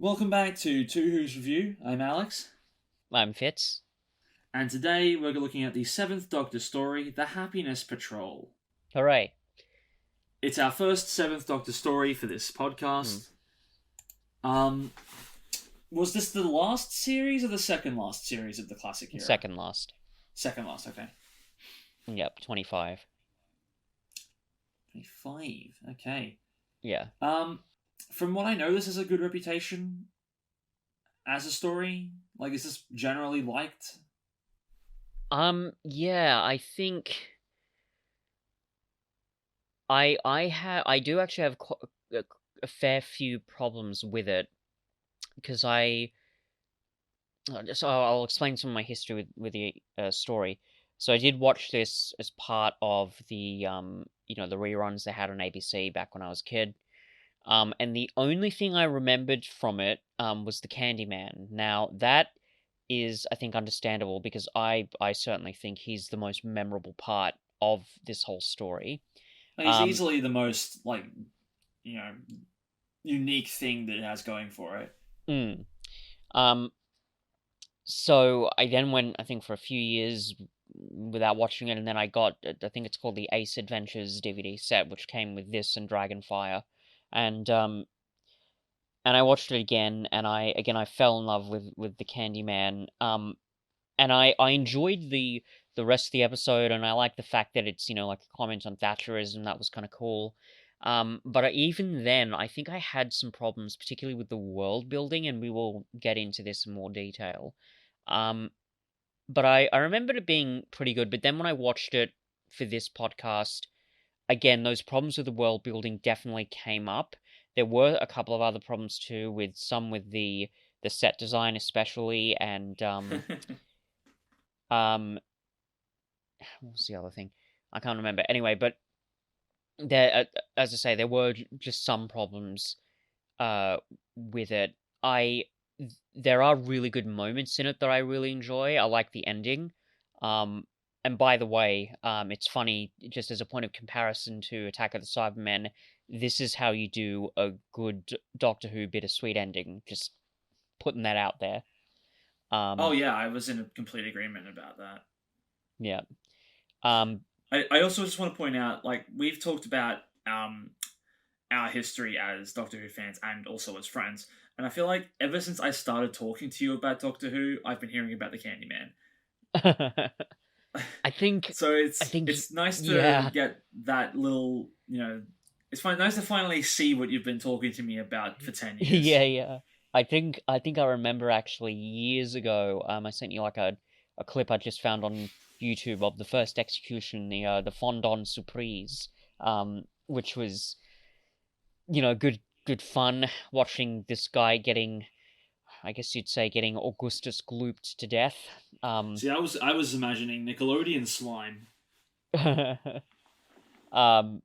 Welcome back to Two Who's Review. I'm Alex, I'm Fitz. and today we're looking at the Seventh Doctor story, The Happiness Patrol. Hooray. It's our first Seventh Doctor story for this Hmm. podcast. Um, was this the last series or the second last series of the classic era? Second last. Second last, okay. Yep, 25. 25, okay. Yeah. Um, from what I know, this has a good reputation as a story. Like, is this generally liked? Yeah, I think I do actually have a fair few problems with it because so I'll explain some of my history with the story. So I did watch this as part of the the reruns they had on ABC back when I was a kid. And the only thing I remembered from it was the Candyman. Now that is, I think, understandable because I certainly think he's the most memorable part of this whole story. He's Um, easily the most, like, you know, unique thing that it has going for it. mm, um, so I then went, I think, for a few years without watching it, and then I got, I think it's called the Ace Adventures DVD set, which came with this and Dragonfire, and um, and I watched it again, and I fell in love with the Candyman. And I enjoyed the rest of the episode, and I like the fact that it's like a comment on Thatcherism. That was kind of cool. But even then, I think I had some problems, particularly with the world building, and we will get into this in more detail. Um, but I remembered it being pretty good. But then when I watched it for this podcast, again, those problems with the world building definitely came up. There were a couple of other problems too, with the set design especially, and um what was the other thing? I can't remember. Anyway, but there, as I say, there were just some problems uh with it. I There are really good moments in it that I really enjoy. I like the ending. Um, and by the way, it's funny, just as a point of comparison to Attack of the Cybermen, this is how you do a good Doctor Who bittersweet ending. Just putting that out there. Oh Um, yeah, I was in complete agreement about that. yeah. Um, I also just want to point out, like, we've talked about our history as Doctor Who fans and also as friends, and I feel like ever since I started talking to you about Doctor Who, I've been hearing about the Candyman. I think, So I think, it's nice to yeah, get that little, nice to finally see what you've been talking to me about for 10 years. yeah. I think I remember actually years ago. I sent you like a clip I just found on YouTube of the first execution, the Fondant Surprise, which was good fun watching this guy getting, I guess you'd say, getting Augustus glooped to death. Um, See, I was imagining Nickelodeon slime. um,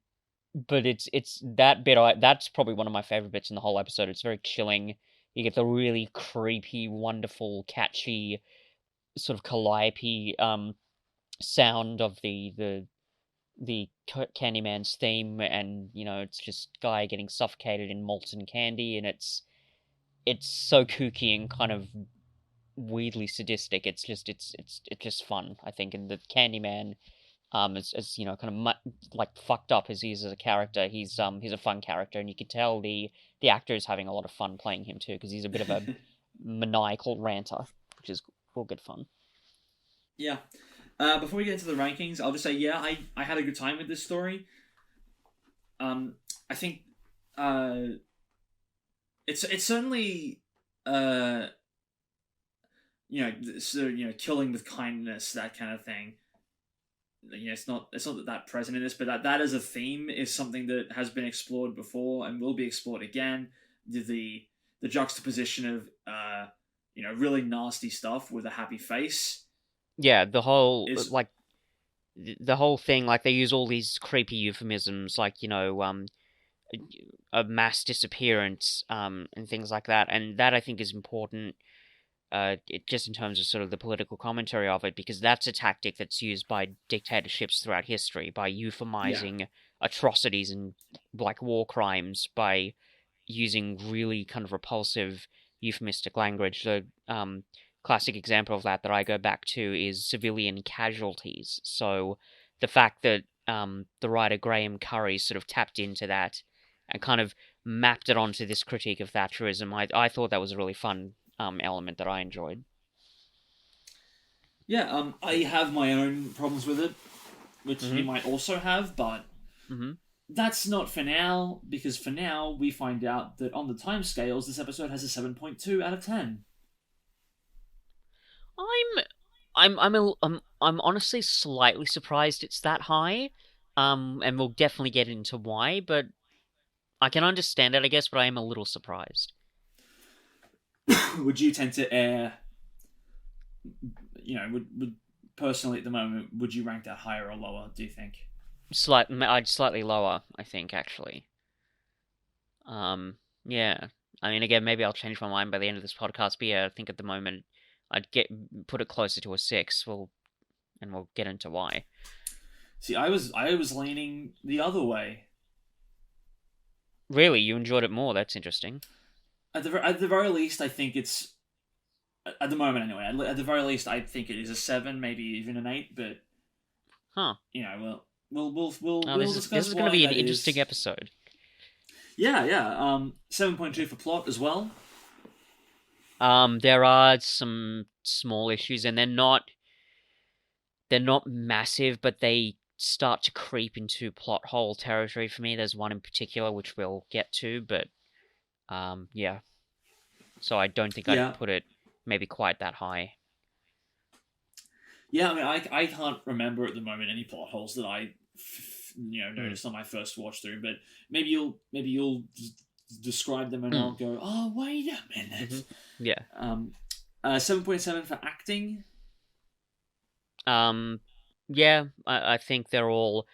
but it's that bit. That's probably one of my favorite bits in the whole episode. It's very chilling. You get the really creepy, wonderful, catchy sort of calliope sound of the Candyman's theme, and it's just guy getting suffocated in molten candy, and it's so kooky and kind of weirdly sadistic. It's just fun, I think. And the Candyman, as kind of like fucked up as he is as a character, he's a fun character, and you could tell the actor is having a lot of fun playing him too, because he's a bit of a maniacal ranter, which is all good fun. Yeah. Before we get into the rankings, I'll just say, yeah, I had a good time with this story. I think uh, it's certainly uh, killing with kindness, that kind of thing. It's not that present in this, but that as a theme is something that has been explored before and will be explored again. The juxtaposition of really nasty stuff with a happy face Yeah, the whole is like the whole thing, like they use all these creepy euphemisms, like a mass disappearance, and things like that, and that I think is important. Just in terms of sort of the political commentary of it, because that's a tactic that's used by dictatorships throughout history, by yeah. euphemizing atrocities and like war crimes, by using really kind of repulsive euphemistic language. The classic example of that I go back to is civilian casualties. So the fact that the writer Graham Curry sort of tapped into that and kind of mapped it onto this critique of Thatcherism, I thought that was a really fun element that I enjoyed. Yeah, I have my own problems with it, which you might also have, but that's not for now, because for now we find out that on the timescales, this episode has a 7.2 out of 10. I'm honestly slightly surprised it's that high, and we'll definitely get into why, but I can understand it, I guess, but I am a little surprised. Would you tend to air, would personally at the moment, would you rank that higher or lower, do you think? Slightly lower, I think, actually. Yeah. I mean, again, maybe I'll change my mind by the end of this podcast, but yeah, I think at the moment I'd put it closer to a 6. We'll get into why. See, I was leaning the other way. Really, you enjoyed it more? That's interesting. At the very least, I think it's, at the moment anyway. At the very least, I think it is a 7, maybe even an 8. But we'll discuss. This is going to be an interesting episode. Yeah. 7.2 for plot as well. There are some small issues, and they're not massive, but they start to creep into plot hole territory for me. There's one in particular which we'll get to, but yeah. So I don't think I'd put it maybe quite that high. Yeah, I mean, I can't remember at the moment any plot holes that I noticed on my first watch through, but maybe you'll describe them and I'll go, oh, wait a minute. Yeah. 7.7 for acting. Yeah, I think they're all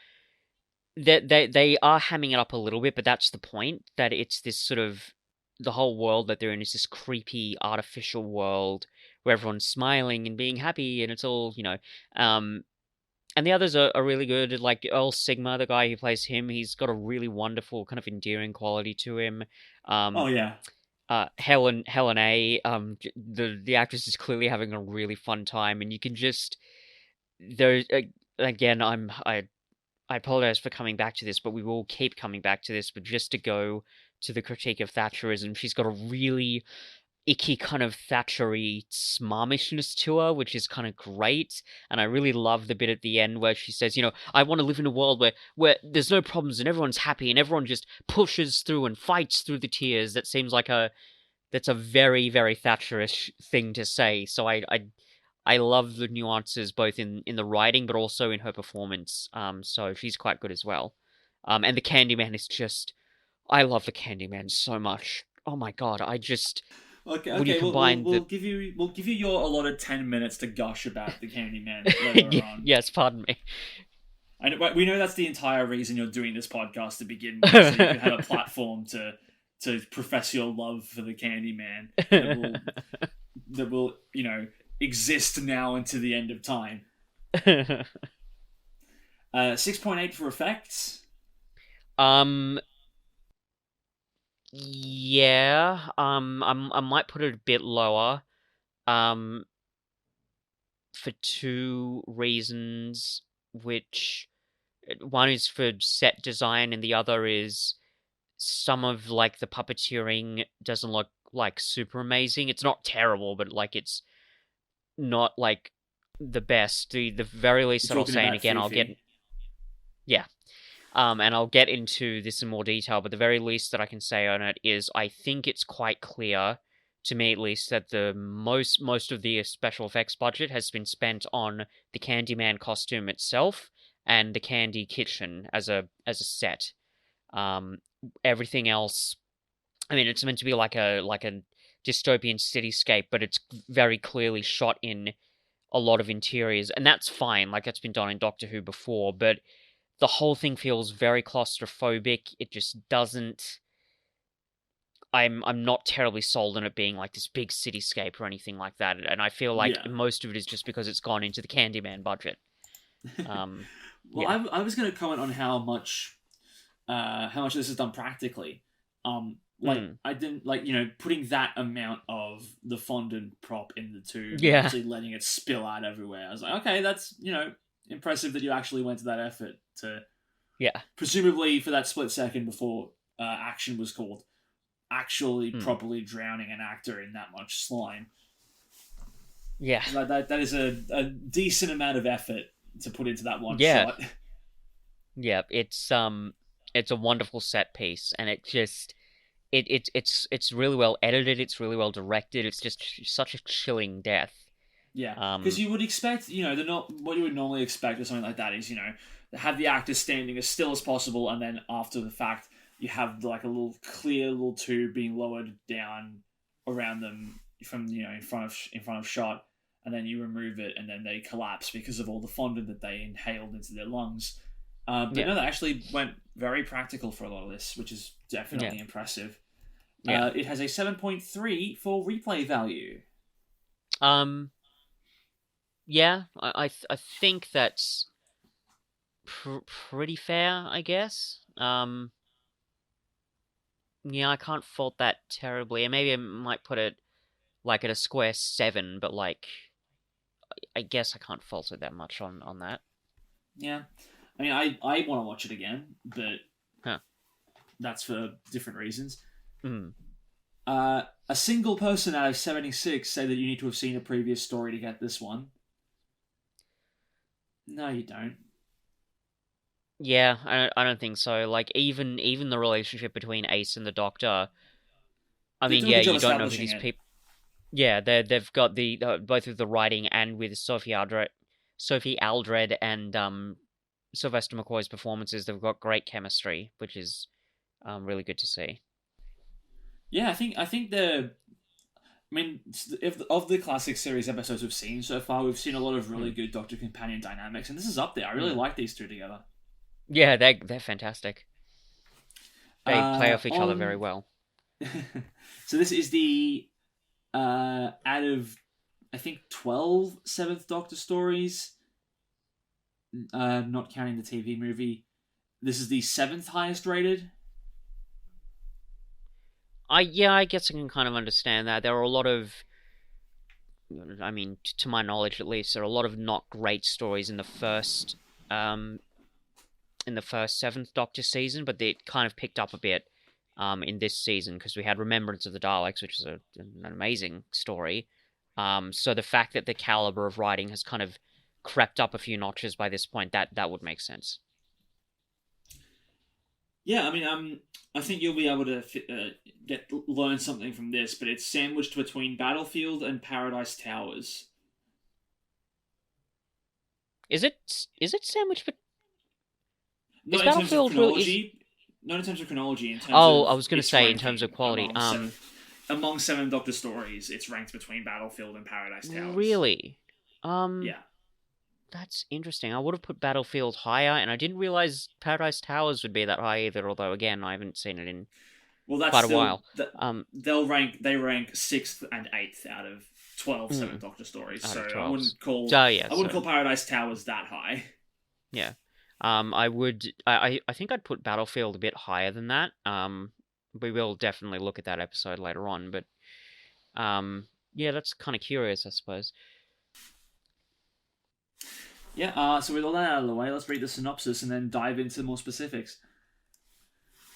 they are hamming it up a little bit, but that's the point, that it's this sort of, the whole world that they're in is this creepy artificial world where everyone's smiling and being happy, and it's all, and the others are really good. Like Earl Sigma, the guy who plays him, he's got a really wonderful kind of endearing quality to him. Oh yeah. Helen A, the actress is clearly having a really fun time, and you can just, there again, I apologize for coming back to this, but we will keep coming back to this. But just to go to the critique of Thatcherism, she's got a really icky kind of Thatchery smarmishness to her, which is kind of great. And I really love the bit at the end where she says, I want to live in a world where there's no problems and everyone's happy and everyone just pushes through and fights through the tears. That seems like that's a very, very Thatcherish thing to say. So I love the nuances both in the writing but also in her performance. So she's quite good as well. And the Candyman is just, I love the Candyman so much. Oh my god, I just... Okay. We'll give you your allotted 10 minutes to gush about the Candyman later on. Yes, pardon me. We know that's the entire reason you're doing this podcast to begin with, so you can have a platform to profess your love for the Candyman that will exist now into the end of time. 6.8 for effects. Yeah, I might put it a bit lower, for 2 reasons, which one is for set design and the other is some of like the puppeteering doesn't look like super amazing. It's not terrible, but like it's not like the best. The very least that I'll say, and again, I'll get, yeah. And I'll get into this in more detail, but the very least that I can say on it is I think it's quite clear, to me at least, that the most of the special effects budget has been spent on the Candyman costume itself and the Candy Kitchen as a set. Everything else, I mean, it's meant to be like a dystopian cityscape, but it's very clearly shot in a lot of interiors, and that's fine. Like, that's been done in Doctor Who before, but the whole thing feels very claustrophobic. It just doesn't... I'm not terribly sold on it being like this big cityscape or anything like that, and I feel like most of it is just because it's gone into the Candyman budget. Well, I was going to comment on how much this is done practically. like I didn't like putting that amount of the fondant prop in the tube and Yeah. actually letting it spill out everywhere. I was like, okay, that's impressive that you actually went to that effort to Yeah. presumably for that split second before action was called, actually properly drowning an actor in that much slime. Yeah. That is a decent amount of effort to put into that one shot. Yeah, it's a wonderful set piece, and it just it's really well edited, it's really well directed, it's just such a chilling death. Yeah, because you would expect, what you would normally expect with something like that is, have the actor standing as still as possible, and then after the fact, you have like a little clear little tube being lowered down around them from in front of shot, and then you remove it, and then they collapse because of all the fondant that they inhaled into their lungs. But no, they actually went very practical for a lot of this, which is definitely impressive. Yeah. It has a 7.3 for replay value. Yeah, I think that's pretty fair, I guess. Yeah, I can't fault that terribly. And maybe I might put it like at a square 7, but like I guess I can't fault it that much on that. Yeah. I mean, I want to watch it again, but that's for different reasons. A single person out of 76 say that you need to have seen a previous story to get this one. No, you don't. Yeah, I don't think so. Like even the relationship between Ace and the Doctor. I mean, yeah, you don't know who these people. Yeah, they've got the both of the writing and with Sophie Aldred and Sylvester McCoy's performances, they've got great chemistry, which is really good to see. Yeah, I think if of the classic series episodes we've seen so far, we've seen a lot of really good Doctor Companion dynamics, and this is up there. I really like these two together. Yeah, they're fantastic. They play off each other very well. So this is the out of I think 12 Seventh Doctor stories, not counting the TV movie. This is the 7th highest rated. I guess I can kind of understand that. There are a lot of, I mean, to my knowledge at least, there are a lot of not great stories in the first 7th Doctor season, but they kind of picked up a bit in this season because we had Remembrance of the Daleks, which is an amazing story. So the fact that the caliber of writing has kind of crept up a few notches by this point, that would make sense. Yeah, I mean, I think you'll be able to learn something from this, but it's sandwiched between Battlefield and Paradise Towers. Is it sandwiched? Not in terms of chronology. Not in terms of chronology. In terms of I was going to say in terms of quality. Among 7 Doctor stories, it's ranked between Battlefield and Paradise Towers. Really? Yeah. That's interesting. I would have put Battlefield higher, and I didn't realize Paradise Towers would be that high either. Although, again, I haven't seen it in quite a while. They rank 6th and 8th out of 12 7 Doctor stories. So I wouldn't call Paradise Towers that high. Yeah. I would. I think I'd put Battlefield a bit higher than that. We will definitely look at that episode later on, but yeah, that's kind of curious, I suppose. Yeah, so with all that out of the way, let's read the synopsis and then dive into more specifics.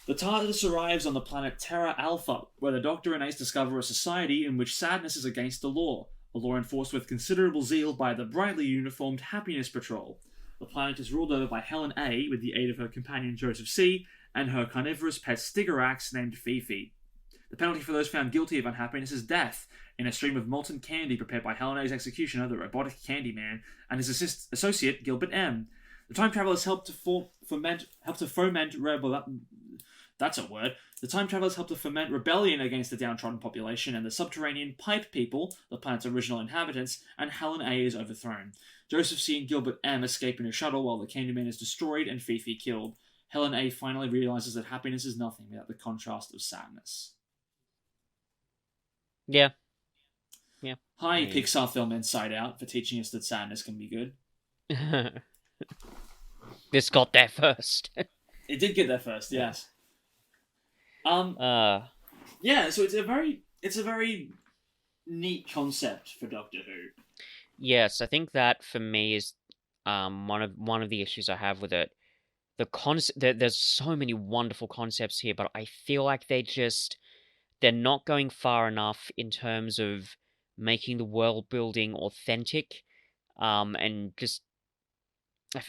The TARDIS arrives on the planet Terra Alpha, where the Doctor and Ace discover a society in which sadness is against the law, a law enforced with considerable zeal by the brightly uniformed Happiness Patrol. The planet is ruled over by Helen A, with the aid of her companion Joseph C, and her carnivorous pet Stigerax named Fifi. The penalty for those found guilty of unhappiness is death, in a stream of molten candy prepared by Helen A's executioner, the robotic Candyman, and his associate Gilbert M. The time travelers help to foment rebellion against the downtrodden population and the subterranean Pipe People, the planet's original inhabitants, and Helen A is overthrown. Joseph C and Gilbert M escape in a shuttle while the Candyman is destroyed and Fifi killed. Helen A finally realizes that happiness is nothing without the contrast of sadness. Yeah. Hi, Pixar film Inside Out, for teaching us that sadness can be good. This got there first. It did get there first, yes. Yeah, so it's a very neat concept for Doctor Who. Yes, I think that for me is one of the issues I have with it. There's so many wonderful concepts here, but I feel like they're not going far enough in terms of making the world building authentic. And just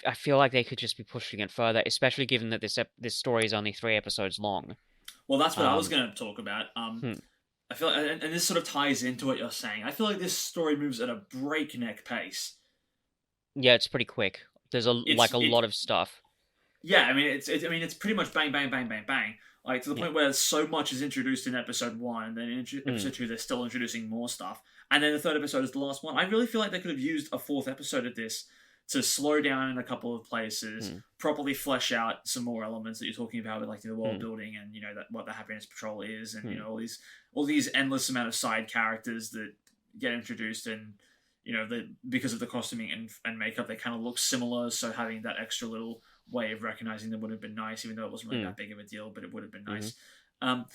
I feel like they could just be pushing it further, especially given that this story is only 3 episodes long. Well, that's what I was Um, going to talk about. hmm, I feel like, and this sort of ties into what you're saying. I feel like this story moves at a breakneck pace. yeah, it's pretty quick. There's like a It lot of stuff. Yeah, I mean it's pretty much bang bang bang bang bang, like to the Yeah. point where so much is introduced in episode 1, and then in Mm, episode 2 they're still introducing more stuff, and then the third episode is the last one. I really feel like they could have used a fourth episode of this to slow down in a couple of places, mm, properly flesh out some more elements that you're talking about with like the world mm, building, and that what the Happiness Patrol is, and mm, all these endless amount of side characters that get introduced, and because of the costuming and makeup they kind of look similar, so having that extra little way of recognizing them would have been nice, even though it wasn't really mm, that big of a deal, but it would have been mm. nice. Um,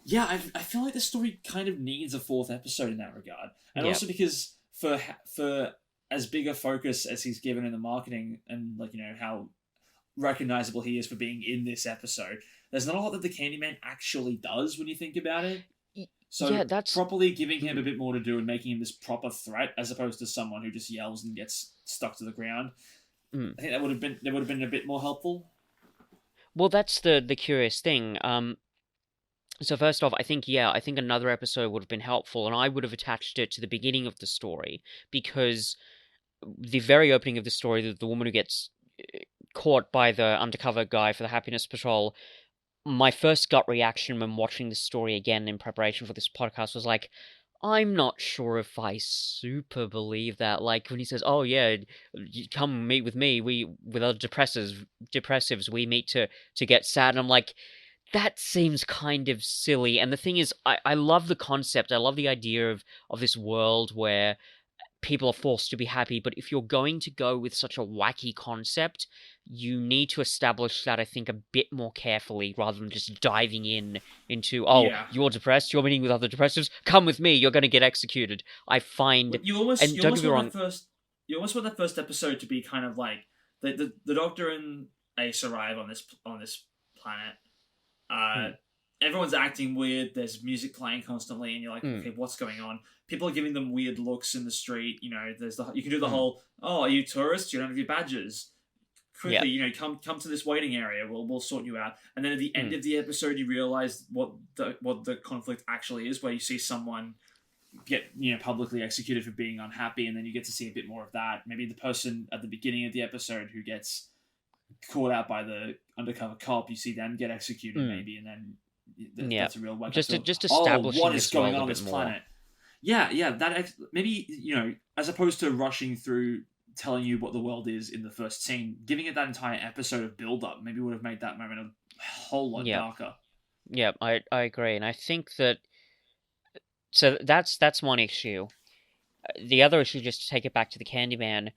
yeah, I feel like the story kind of needs a fourth episode in that regard, and Yeah. also because for as big a focus as he's given in the marketing, and how recognizable he is for being in this episode, there's not a lot that the Candyman actually does when you think about it. So Yeah, that's properly giving him a mm. bit more to do and making him this proper threat, as opposed to someone who just yells and gets stuck to the ground. Mm. I think that would have been a bit more helpful. Well, that's the curious thing. So first off, I think another episode would have been helpful, and I would have attached it to the beginning of the story because the very opening of the story, the woman who gets caught by the undercover guy for the Happiness Patrol, my first gut reaction when watching this story again in preparation for this podcast was like, I'm not sure if I super believe that. Like when he says, "Oh yeah, come meet with me. We with other depressives, we meet to get sad." And I'm like, that seems kind of silly. And the thing is, I love the concept. I love the idea of this world where people are forced to be happy, but if you're going to go with such a wacky concept, you need to establish that, I think, a bit more carefully rather than just diving into, oh, Yeah. you're depressed, you're meeting with other depressives, come with me, you're going to get executed. I find, But you almost and you don't get almost me want wrong, that first episode to be kind of like the Doctor and Ace arrive on this planet. hmm, Everyone's acting weird. There's music playing constantly, and you're like, hmm, okay, what's going on? People are giving them weird looks in the street. You can do the hmm, whole, oh, are you tourists? You don't have your badges. yeah, Quickly, come to this waiting area. We'll sort you out. And then at the end hmm, of the episode, you realize what the conflict actually is, where you see someone get publicly executed for being unhappy, and then you get to see a bit more of that. Maybe the person at the beginning of the episode who gets caught out by the undercover cop, you see them get executed, hmm, maybe, and then yeah. that's a real wake up Just to, just oh, establishing what is this going world on a on bit this more. planet. Yeah, maybe as opposed to rushing through telling you what the world is in the first scene, giving it that entire episode of build up maybe would have made that moment a whole lot Yeah, darker. yeah, I agree, and I think that so that's one issue. The other issue, just to take it back to the Candyman,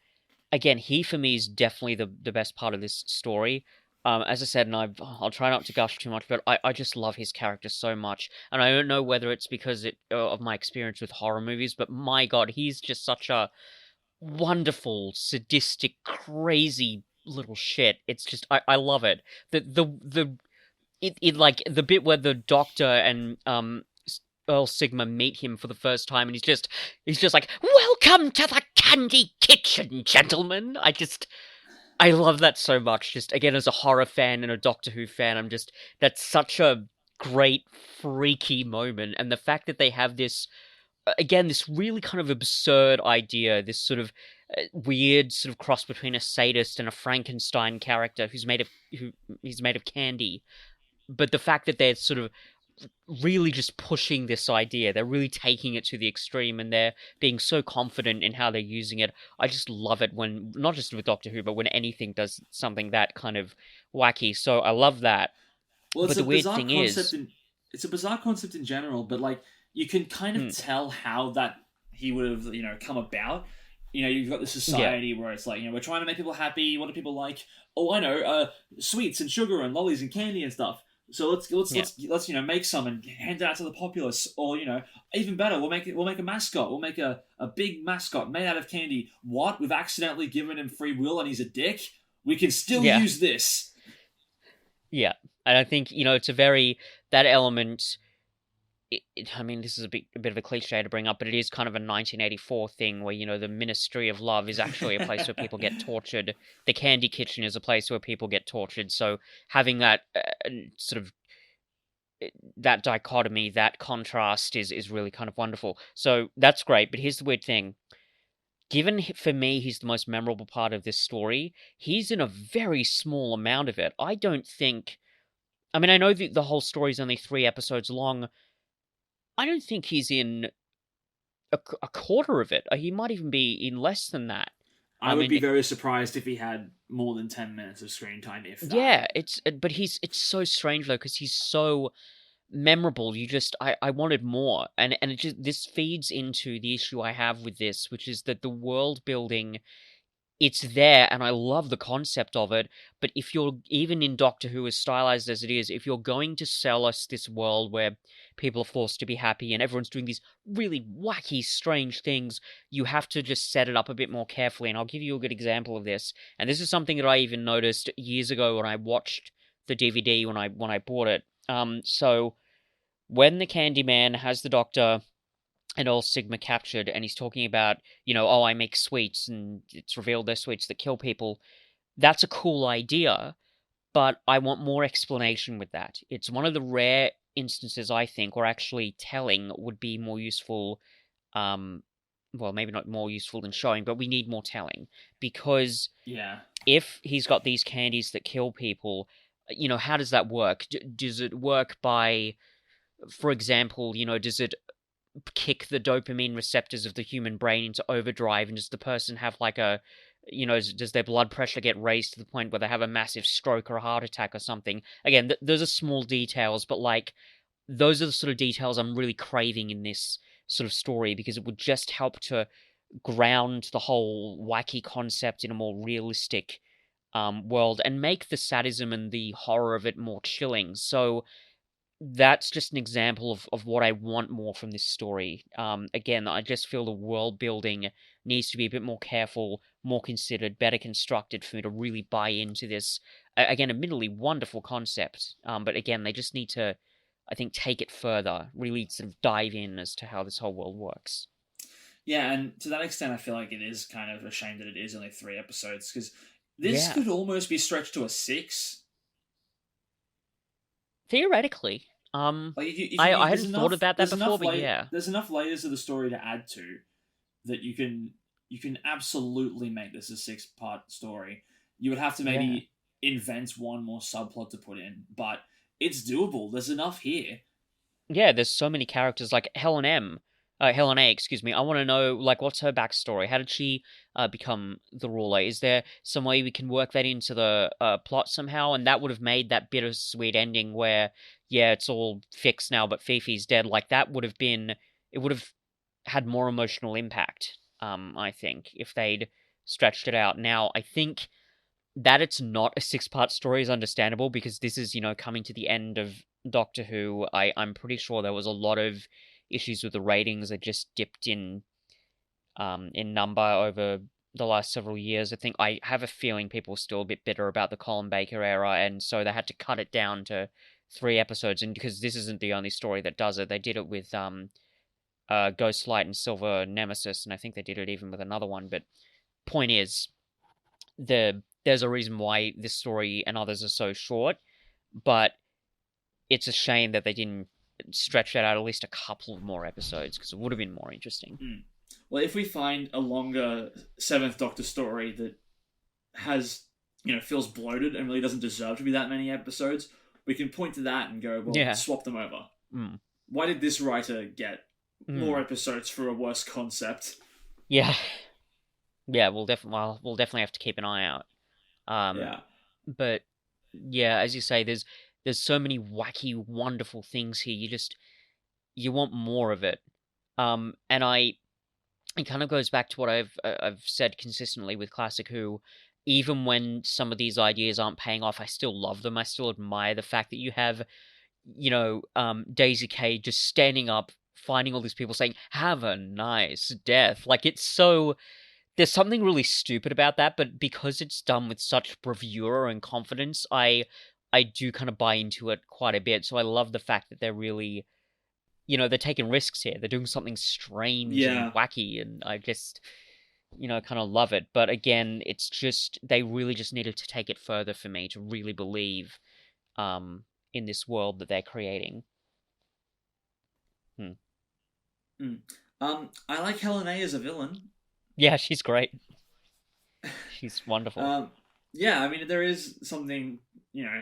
again, he for me is definitely the best part of this story. As I said, and I'll try not to gush too much, but I just love his character so much, and I don't know whether it's because of my experience with horror movies, but my God, he's just such a wonderful, sadistic, crazy little shit. It's just I love it. It like the bit where the Doctor and Earl Sigma meet him for the first time, and he's just like, "Welcome to the Candy Kitchen, gentlemen." I love that so much. Just again, as a horror fan and a Doctor Who fan, that's such a great freaky moment, and the fact that they have this again, this really kind of absurd idea, this sort of weird sort of cross between a sadist and a Frankenstein character who he's made of candy. But the fact that they're sort of really just pushing this idea, they're really taking it to the extreme, and they're being so confident in how they're using it. I just love it when, not just with Doctor Who, but when anything does something that kind of wacky. So I love that. Well, But the weird thing is, it's a bizarre concept in general, but like you can kind of hmm, tell how that he would have come about. You've got this yeah, society where it's like, we're trying to make people happy. What do people like? Oh, I know, sweets and sugar and lollies and candy and stuff. So let's Yeah. let's make some and hand it out to the populace, or even better, we'll make a mascot. We'll make a big mascot made out of candy. What? We've accidentally given him free will and he's a dick. We can still Yeah. use this. Yeah. And I think, it's a very, that element, I mean, this is a bit of a cliche to bring up, but it is kind of a 1984 thing where, the Ministry of Love is actually a place where people get tortured. The Candy Kitchen is a place where people get tortured. So having that sort of that dichotomy, that contrast is really kind of wonderful. So that's great. But here's the weird thing. Given for me, he's the most memorable part of this story, he's in a very small amount of it. I don't think. I mean, I know the whole story is only 3 episodes long. I don't think he's in a quarter of it. He might even be in less than that. I would be very surprised if he had more than 10 minutes of screen time, if that. Yeah, but it's so strange though, because he's so memorable. I wanted more, and it just, this feeds into the issue I have with this, which is that the world building, it's there, and I love the concept of it, but if you're, even in Doctor Who, as stylized as it is, if you're going to sell us this world where people are forced to be happy and everyone's doing these really wacky, strange things, you have to just set it up a bit more carefully, and I'll give you a good example of this, and this is something that I even noticed years ago when I watched the DVD when I bought it. So when the Candyman has the Doctor and all Sigma captured, and he's talking about, oh, I make sweets, and it's revealed they're sweets that kill people. That's a cool idea, but I want more explanation with that. It's one of the rare instances, I think, where actually telling would be more useful. Well, maybe not more useful than showing, but we need more telling. Because if he's got these candies that kill people, how does that work? Does it work by, for example, does it kick the dopamine receptors of the human brain into overdrive, and does the person have like a, does their blood pressure get raised to the point where they have a massive stroke or a heart attack or something? Again, those are small details, but like, those are the sort of details I'm really craving in this sort of story, because it would just help to ground the whole wacky concept in a more realistic world, and make the sadism and the horror of it more chilling. So that's just an example of what I want more from this story. Again, I just feel the world building needs to be a bit more careful, more considered, better constructed for me to really buy into this. Again, admittedly, wonderful concept. But again, they just need to, I think, take it further, really sort of dive in as to how this whole world works. Yeah, and to that extent, I feel like it is kind of a shame that it is only 3 episodes, because this could almost be stretched to a 6. Theoretically. I hadn't thought about that before, but yeah. There's enough layers of the story to add to that you can absolutely make this a 6-part story. You would have to maybe invent one more subplot to put in, but it's doable. There's enough here. Yeah, there's so many characters, like Helen A, excuse me. I want to know, like, what's her backstory? How did she become the ruler? Is there some way we can work that into the plot somehow? And that would have made that bittersweet ending where, yeah, it's all fixed now, but Fifi's dead. Like, that would have been, it would have had more emotional impact, I think, if they'd stretched it out. Now, I think that it's not a 6-part story is understandable, because this is, coming to the end of Doctor Who. I'm pretty sure there was a lot of issues with the ratings that just dipped in number over the last several years. I have a feeling people are still a bit bitter about the Colin Baker era, and so they had to cut it down to 3 episodes. And because this isn't the only story that does it, they did it with Ghostlight and Silver Nemesis, and I think they did it even with another one. But point is, there's a reason why this story and others are so short, but it's a shame that they didn't stretch that out at least a couple of more episodes, because it would have been more interesting. Well, if we find a longer 7th Doctor story that has, feels bloated and really doesn't deserve to be that many episodes, we can point to that and go, well, swap them over. Why did this writer get more episodes for a worse concept? Yeah, we'll definitely have to keep an eye out. But yeah, as you say, there's so many wacky, wonderful things here. You want more of it. And it kind of goes back to what I've said consistently with Classic Who. even when some of these ideas aren't paying off, I still love them. I still admire the fact that you have, Daisy Kay just standing up, finding all these people saying, "Have a nice death." Like, it's so. There's something really stupid about that, but because it's done with such bravura and confidence, I do kind of buy into it quite a bit. So I love the fact that they're really, they're taking risks here. They're doing something strange and Yeah. wacky, and I just, kind of love it. But again, it's just they really just needed to take it further for me to really believe in this world that they're creating. Hmm. Mm. I like Helen A as a villain. Yeah, she's great. She's wonderful. Yeah, I mean, there is something, you know,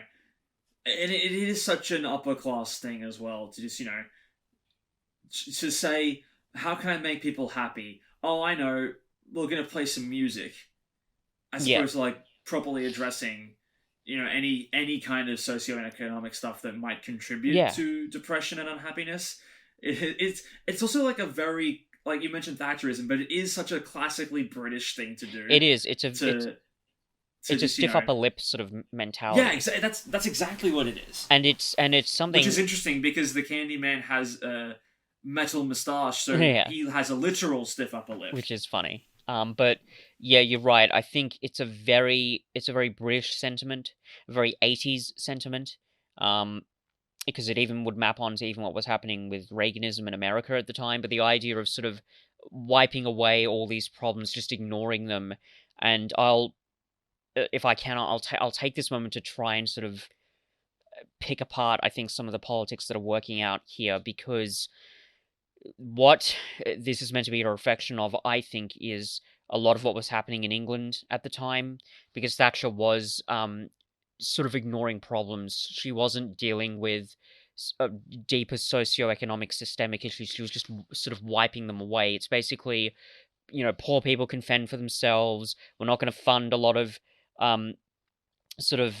it is such an upper class thing as well to just, to say, how can I make people happy? Oh, I know, we're gonna play some music, as Yeah, opposed to like properly addressing, any kind of socioeconomic stuff that might contribute yeah. to depression and unhappiness. It's also like a very, like you mentioned Thatcherism, but it is such a classically British thing to do It is. It's a it's to it's a just stiff upper lip sort of yeah, mentality, that's exactly what it is. and it's Which is something. interesting because the Candyman has a metal moustache, so Yeah, he has a literal stiff upper lip. which is funny. But yeah, you're right. I think it's a very British sentiment, a very 80s sentiment. Um, because it even would map onto even what was happening with Reaganism in America at the time. But the idea of sort of wiping away all these problems, just ignoring them, and if I can, I'll take this moment to try and sort of pick apart, I think, some of the politics that are working out here, because what this is meant to be a reflection of, I think, is a lot of what was happening in England at the time, because Thatcher was sort of ignoring problems. She wasn't dealing with deeper socioeconomic systemic issues. She was just sort of wiping them away. It's basically, poor people can fend for themselves. We're not going to fund a lot of um, sort of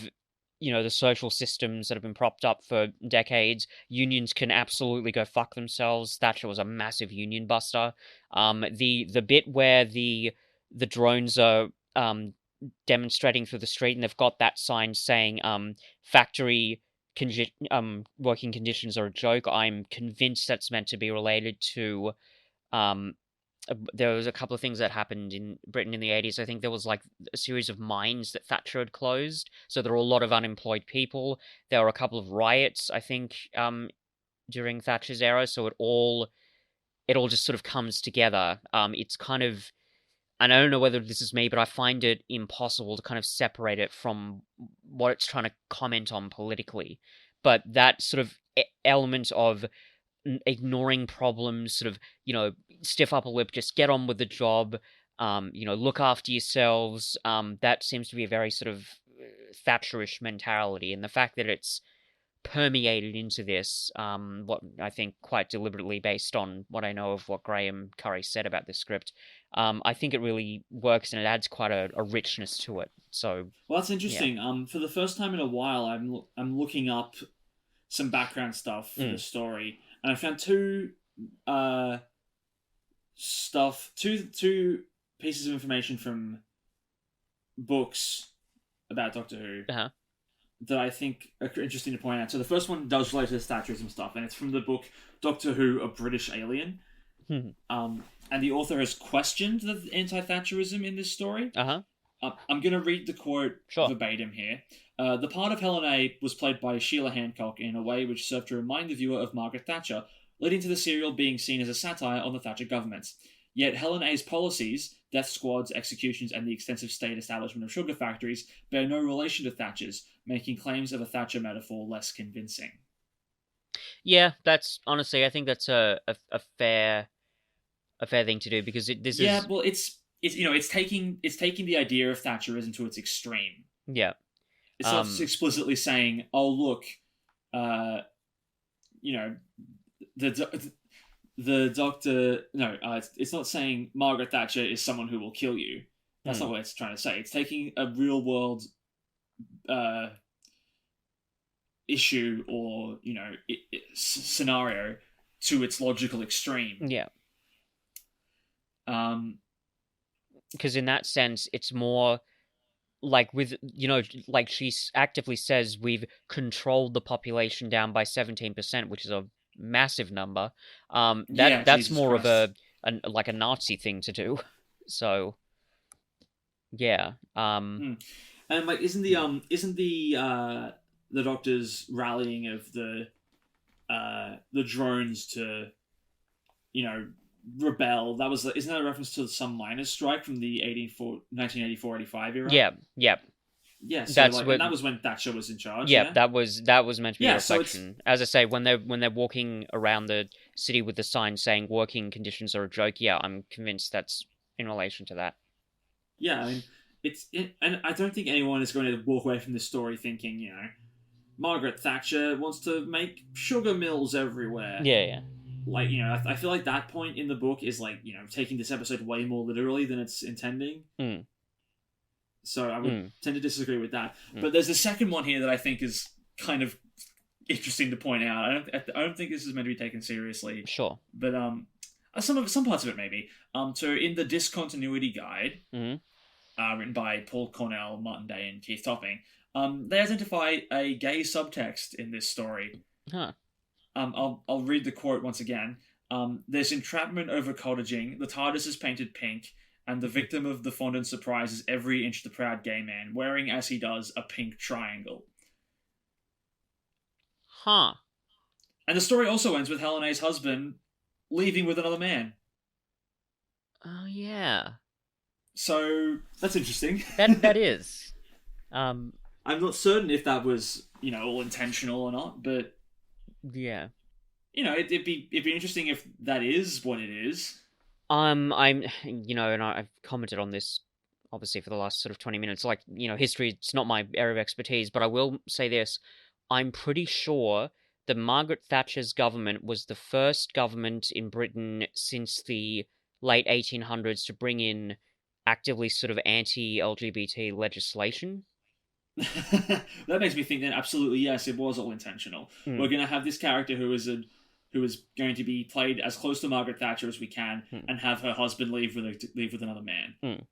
the social systems that have been propped up for decades. Unions can absolutely go fuck themselves. Thatcher was a massive union buster. The bit where the drones are demonstrating through the street and they've got that sign saying factory working conditions are a joke. I'm convinced that's meant to be related to um there was a couple of things that happened in Britain in the 80s. I think there was like a series of mines that Thatcher had closed, so there were a lot of unemployed people. There were a couple of riots, I think, during Thatcher's era. So it all just sort of comes together. It's kind of, and I don't know whether this is me, but I find it impossible to kind of separate it from what it's trying to comment on politically. But that sort of element of ignoring problems, sort of, stiff upper lip, just get on with the job, look after yourselves. That seems to be a very sort of Thatcherish mentality, and the fact that it's permeated into this, what I think quite deliberately based on what I know of what Graham Curry said about this script, I think it really works and it adds quite a richness to it. So, Well, that's yeah. interesting. For the first time in a while, I'm looking up some background stuff for the Mm. story, and I found uh two pieces of information from books about Doctor Who Uh-huh. that I think are interesting to point out. So the first one does relate to the Thatcherism stuff, and it's from the book Doctor Who: A British Alien. And the author has questioned the anti-Thatcherism in this story. Uh-huh. I'm going to read the quote Sure. verbatim here. The part of Helen A was played by Sheila Hancock in a way which served to remind the viewer of Margaret Thatcher, leading to the serial being seen as a satire on the Thatcher government. Yet Helen A's policies, death squads, executions, and the extensive state establishment of sugar factories bear no relation to Thatcher's, making claims of a Thatcher metaphor less convincing. Yeah, that's honestly, I think that's a fair thing to do, because this Yeah, is. well, it's taking the idea of Thatcherism to its extreme. Yeah. It's not explicitly saying, "Oh, look, uh, you know, the doctor." No, it's not saying Margaret Thatcher is someone who will kill you. That's not what it's trying to say. It's taking a real world uh, issue or scenario to its logical extreme. Yeah, Um, because in that sense, it's more like with like actively says we've controlled the population down by 17%, which is a massive number. Yeah, That's Jesus more of Christ. like a Nazi thing to do. So yeah. Hmm. And like, isn't the Doctor's rallying of the drones to, you know, rebel? That was, isn't that a reference to some miners' strike from the 1984-85 era? Yeah, yeah. Yeah, so That's like, what and that was when Thatcher was in charge. Yeah, Yeah, that was meant to be a yeah. So it's reflection. As I say, when they're walking around the city with the sign saying working conditions are a joke, yeah, I'm convinced that's in relation to that. yeah. I mean, and I don't think anyone is going to walk away from this story thinking, Margaret Thatcher wants to make sugar mills everywhere. Yeah, yeah. Like, I feel like that point in the book is like, taking this episode way more literally than it's intending. Mm. So I would tend to disagree with that. Mm. But there's a second one here that I think is kind of interesting to point out. I don't think this is meant to be taken seriously. Sure. But some parts of it maybe. So in the Discontinuity Guide, written by Paul Cornell, Martin Day, and Keith Topping, they identify a gay subtext in this story. Huh. I'll read the quote once again. There's entrapment over cottaging. The TARDIS is painted pink, and the victim of the fondant surprise is every inch the proud gay man, wearing as he does a pink triangle. Huh. And the story also ends with Helene's husband leaving with another man. Oh yeah. So that's interesting. That is. I'm not certain if that was all intentional or not, but yeah. It'd be interesting if that is what it is. I'm and I've commented on this obviously for the last sort of 20 minutes. Like, history, it's not my area of expertise, but I will say this. I'm pretty sure that Margaret Thatcher's government was the first government in Britain since the late 1800s to bring in actively sort of anti-LGBT legislation. That makes me think that absolutely yes, it was all intentional. We're going to have this character who is going to be played as close to Margaret Thatcher as we can, and have her husband leave with another man.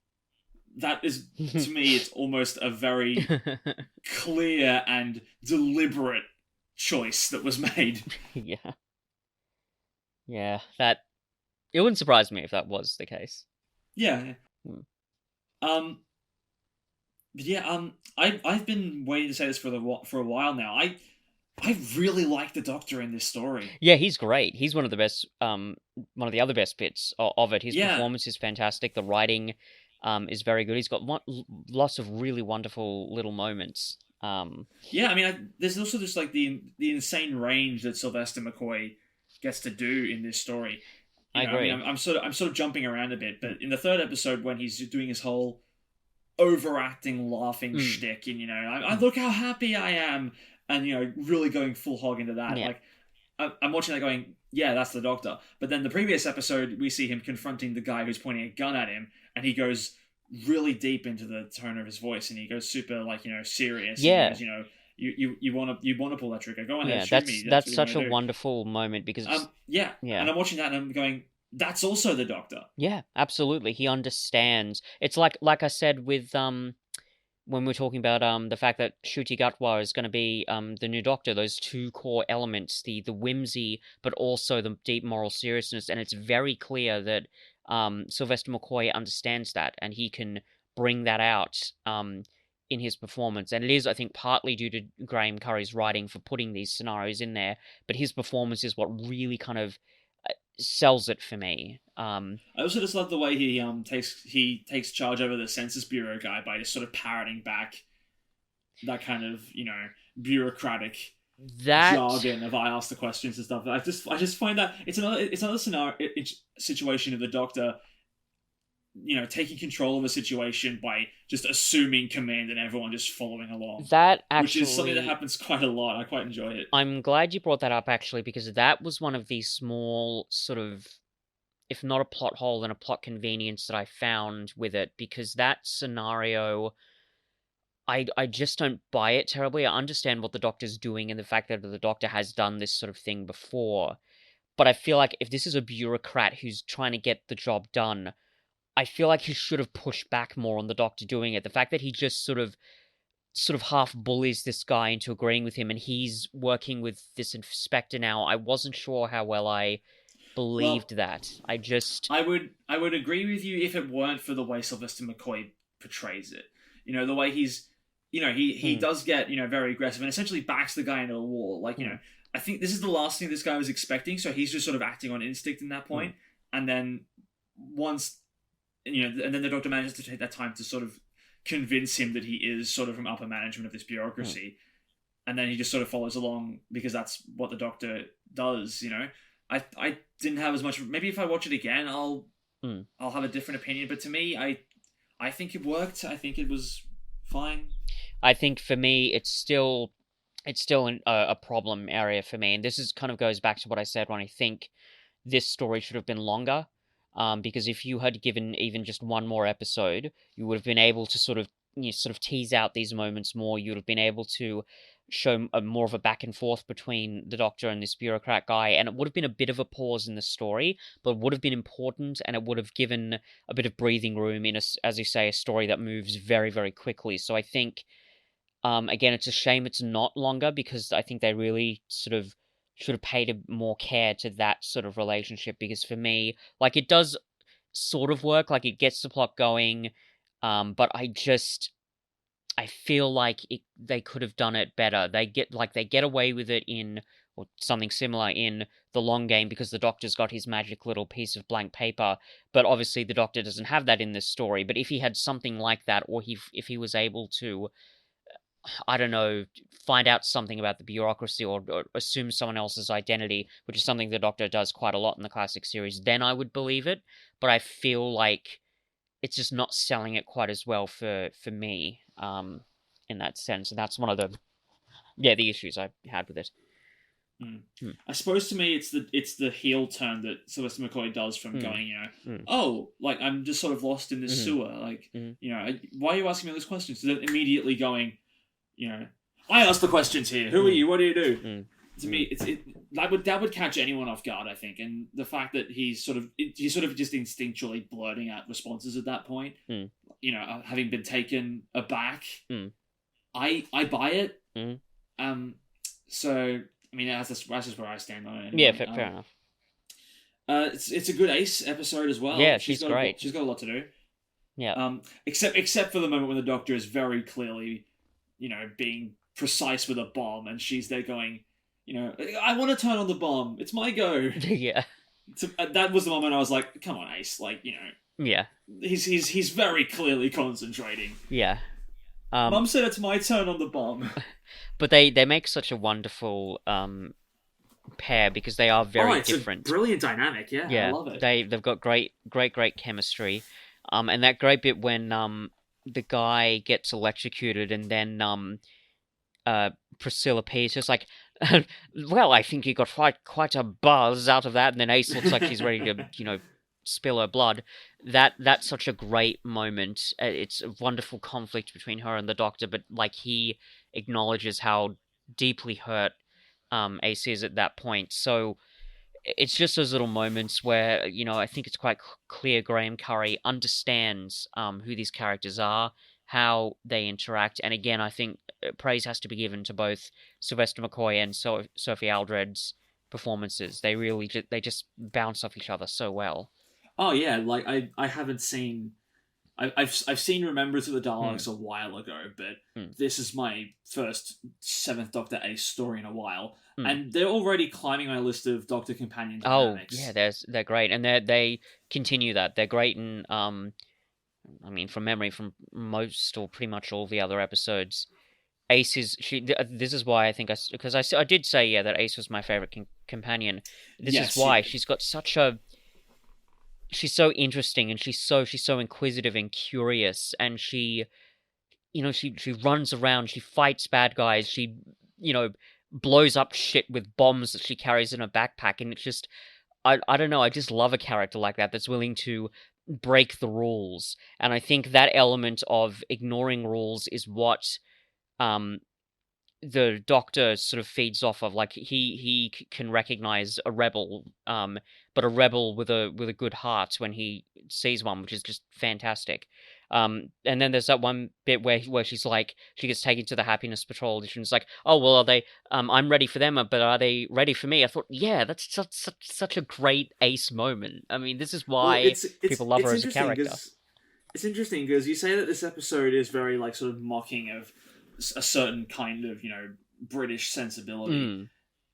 That is, to me, it's almost a very clear and deliberate choice that was made. Yeah, that it wouldn't surprise me if that was the case. Yeah. But yeah, I've been waiting to say this for a while now. I really like the Doctor in this story. Yeah, he's great. He's one of the best, one of the other best bits of it. His performance is fantastic. The writing is very good. He's got lots of really wonderful little moments. Yeah, I mean, there's also just like the insane range that Sylvester McCoy gets to do in this story. I agree. I mean, I'm sort of jumping around a bit, but in the third episode when he's doing his whole overacting, laughing shtick, and I look how happy I am, and really going full hog into that. Yeah. Like, I'm watching that going, yeah, that's the Doctor. But then the previous episode, we see him confronting the guy who's pointing a gun at him, and he goes really deep into the tone of his voice, and he goes super serious. Yeah. And he goes, you want to pull that trigger? Go ahead, yeah, shoot me. That's such a wonderful moment because yeah, and I'm watching that and I'm going, that's also the Doctor. Yeah, absolutely. He understands. It's like I said with when we were talking about the fact that Ncuti Gatwa is going to be the new Doctor. Those two core elements, the whimsy, but also the deep moral seriousness, and it's very clear that Sylvester McCoy understands that, and he can bring that out in his performance. And it is, I think, partly due to Graham Curry's writing for putting these scenarios in there, but his performance is what really kind of sells it for me. I also just love the way he takes charge over the Census Bureau guy by just sort of parroting back that kind of bureaucratic jargon of I ask the questions and stuff. I just find that it's another scenario situation of the Doctor taking control of a situation by just assuming command and everyone just following along. That actually, which is something that happens quite a lot. I quite enjoy it. I'm glad you brought that up, actually, because that was one of these small sort of, if not a plot hole, then a plot convenience that I found with it, because that scenario, I just don't buy it terribly. I understand what the Doctor's doing and the fact that the Doctor has done this sort of thing before, but I feel like if this is a bureaucrat who's trying to get the job done, I feel like he should have pushed back more on the Doctor doing it. The fact that he just sort of half bullies this guy into agreeing with him, and he's working with this inspector now. I wasn't sure how well I Well, believed that. I would agree with you if it weren't for the way Sylvester McCoy portrays it. The way he Hmm. does get very aggressive and essentially backs the guy into a wall. Like Hmm. I think this is the last thing this guy was expecting, so he's just sort of acting on instinct in that point. And then once and then the Doctor manages to take that time to sort of convince him that he is sort of from upper management of this bureaucracy, and then he just sort of follows along because that's what the Doctor does. I didn't have as much. Maybe if I watch it again, I'll have a different opinion. But to me, I think it worked. I think it was fine. I think for me, it's still a problem area for me, and this is kind of goes back to what I said when I think this story should have been longer. Because if you had given even just one more episode, you would have been able to sort of tease out these moments more. You would have been able to show more of a back and forth between the Doctor and this bureaucrat guy, and it would have been a bit of a pause in the story, but would have been important, and it would have given a bit of breathing room in as you say, a story that moves very, very quickly. So I think, again, it's a shame it's not longer, because I think they really sort of should have paid more care to that sort of relationship, because for me, like, it does sort of work, like it gets the plot going, but I feel like they could have done it better. They get away with it in, or something similar in, the Long Game, because the Doctor's got his magic little piece of blank paper, but obviously the Doctor doesn't have that in this story. But if he had something like that, or if he was able to, I don't know, find out something about the bureaucracy, or assume someone else's identity, which is something the Doctor does quite a lot in the classic series, then I would believe it. But I feel like it's just not selling it quite as well for me, in that sense. And that's one of the issues I had with it. Mm. Hmm. I suppose to me, it's the heel turn that Sylvester McCoy does from going, oh, like I'm just sort of lost in this sewer. Like, why are you asking me those questions? So then immediately going, I ask the questions here. Who are you? What do you do? To me, that would catch anyone off guard, I think. And the fact that he's sort of just instinctually blurting out responses at that point, having been taken aback, I buy it. So I mean, that's just where I stand on it. Anyway. Yeah, fair enough. It's a good Ace episode as well. Yeah, she's great. She's got a lot to do. Yeah. Except for the moment when the Doctor is very clearly, being precise with a bomb, and she's there going, I want to turn on the bomb. It's my go. Yeah. That was the moment I was like, come on, Ace. Like, Yeah. He's very clearly concentrating. Yeah. Mum said it's my turn on the bomb. But they make such a wonderful pair, because they are very different. A brilliant dynamic. Yeah, I love it. They've got great chemistry. And that great bit when the guy gets electrocuted, and then Priscilla P is just like, well, I think you got quite a buzz out of that, and then Ace looks like she's ready to spill her blood. That's such a great moment. It's a wonderful conflict between her and the Doctor, but like, he acknowledges how deeply hurt Ace is at that point. So it's just those little moments where, I think it's quite clear Graham Curry understands who these characters are, how they interact, and again, I think praise has to be given to both Sylvester McCoy and Sophie Aldred's performances. They really they just bounce off each other so well. Oh yeah, like I haven't seen. I've seen Remembrance of the Daleks a while ago, but this is my first Seventh Doctor Ace story in a while, and they're already climbing my list of Doctor companion dynamics. Oh yeah, they're great, and they continue that. They're great in I mean, from memory, from most or pretty much all the other episodes, Ace is this is why I think because I did say that Ace was my favorite companion. This is why she's got such a. She's so interesting, and she's so inquisitive and curious, and she runs around, she fights bad guys, she blows up shit with bombs that she carries in her backpack, and it's just I don't know, I just love a character like that that's willing to break the rules, and I think that element of ignoring rules is what the Doctor sort of feeds off of. Like he can recognize a rebel, but a rebel with a good heart when he sees one, which is just fantastic. And then there's that one bit where she's like, she gets taken to the Happiness Patrol, and she's like, oh well, are they? I'm ready for them, but are they ready for me? I thought, yeah, that's such a great Ace moment. I mean, this is Well, why people love her as a character. It's interesting because you say that this episode is very like sort of mocking of a certain kind of British sensibility.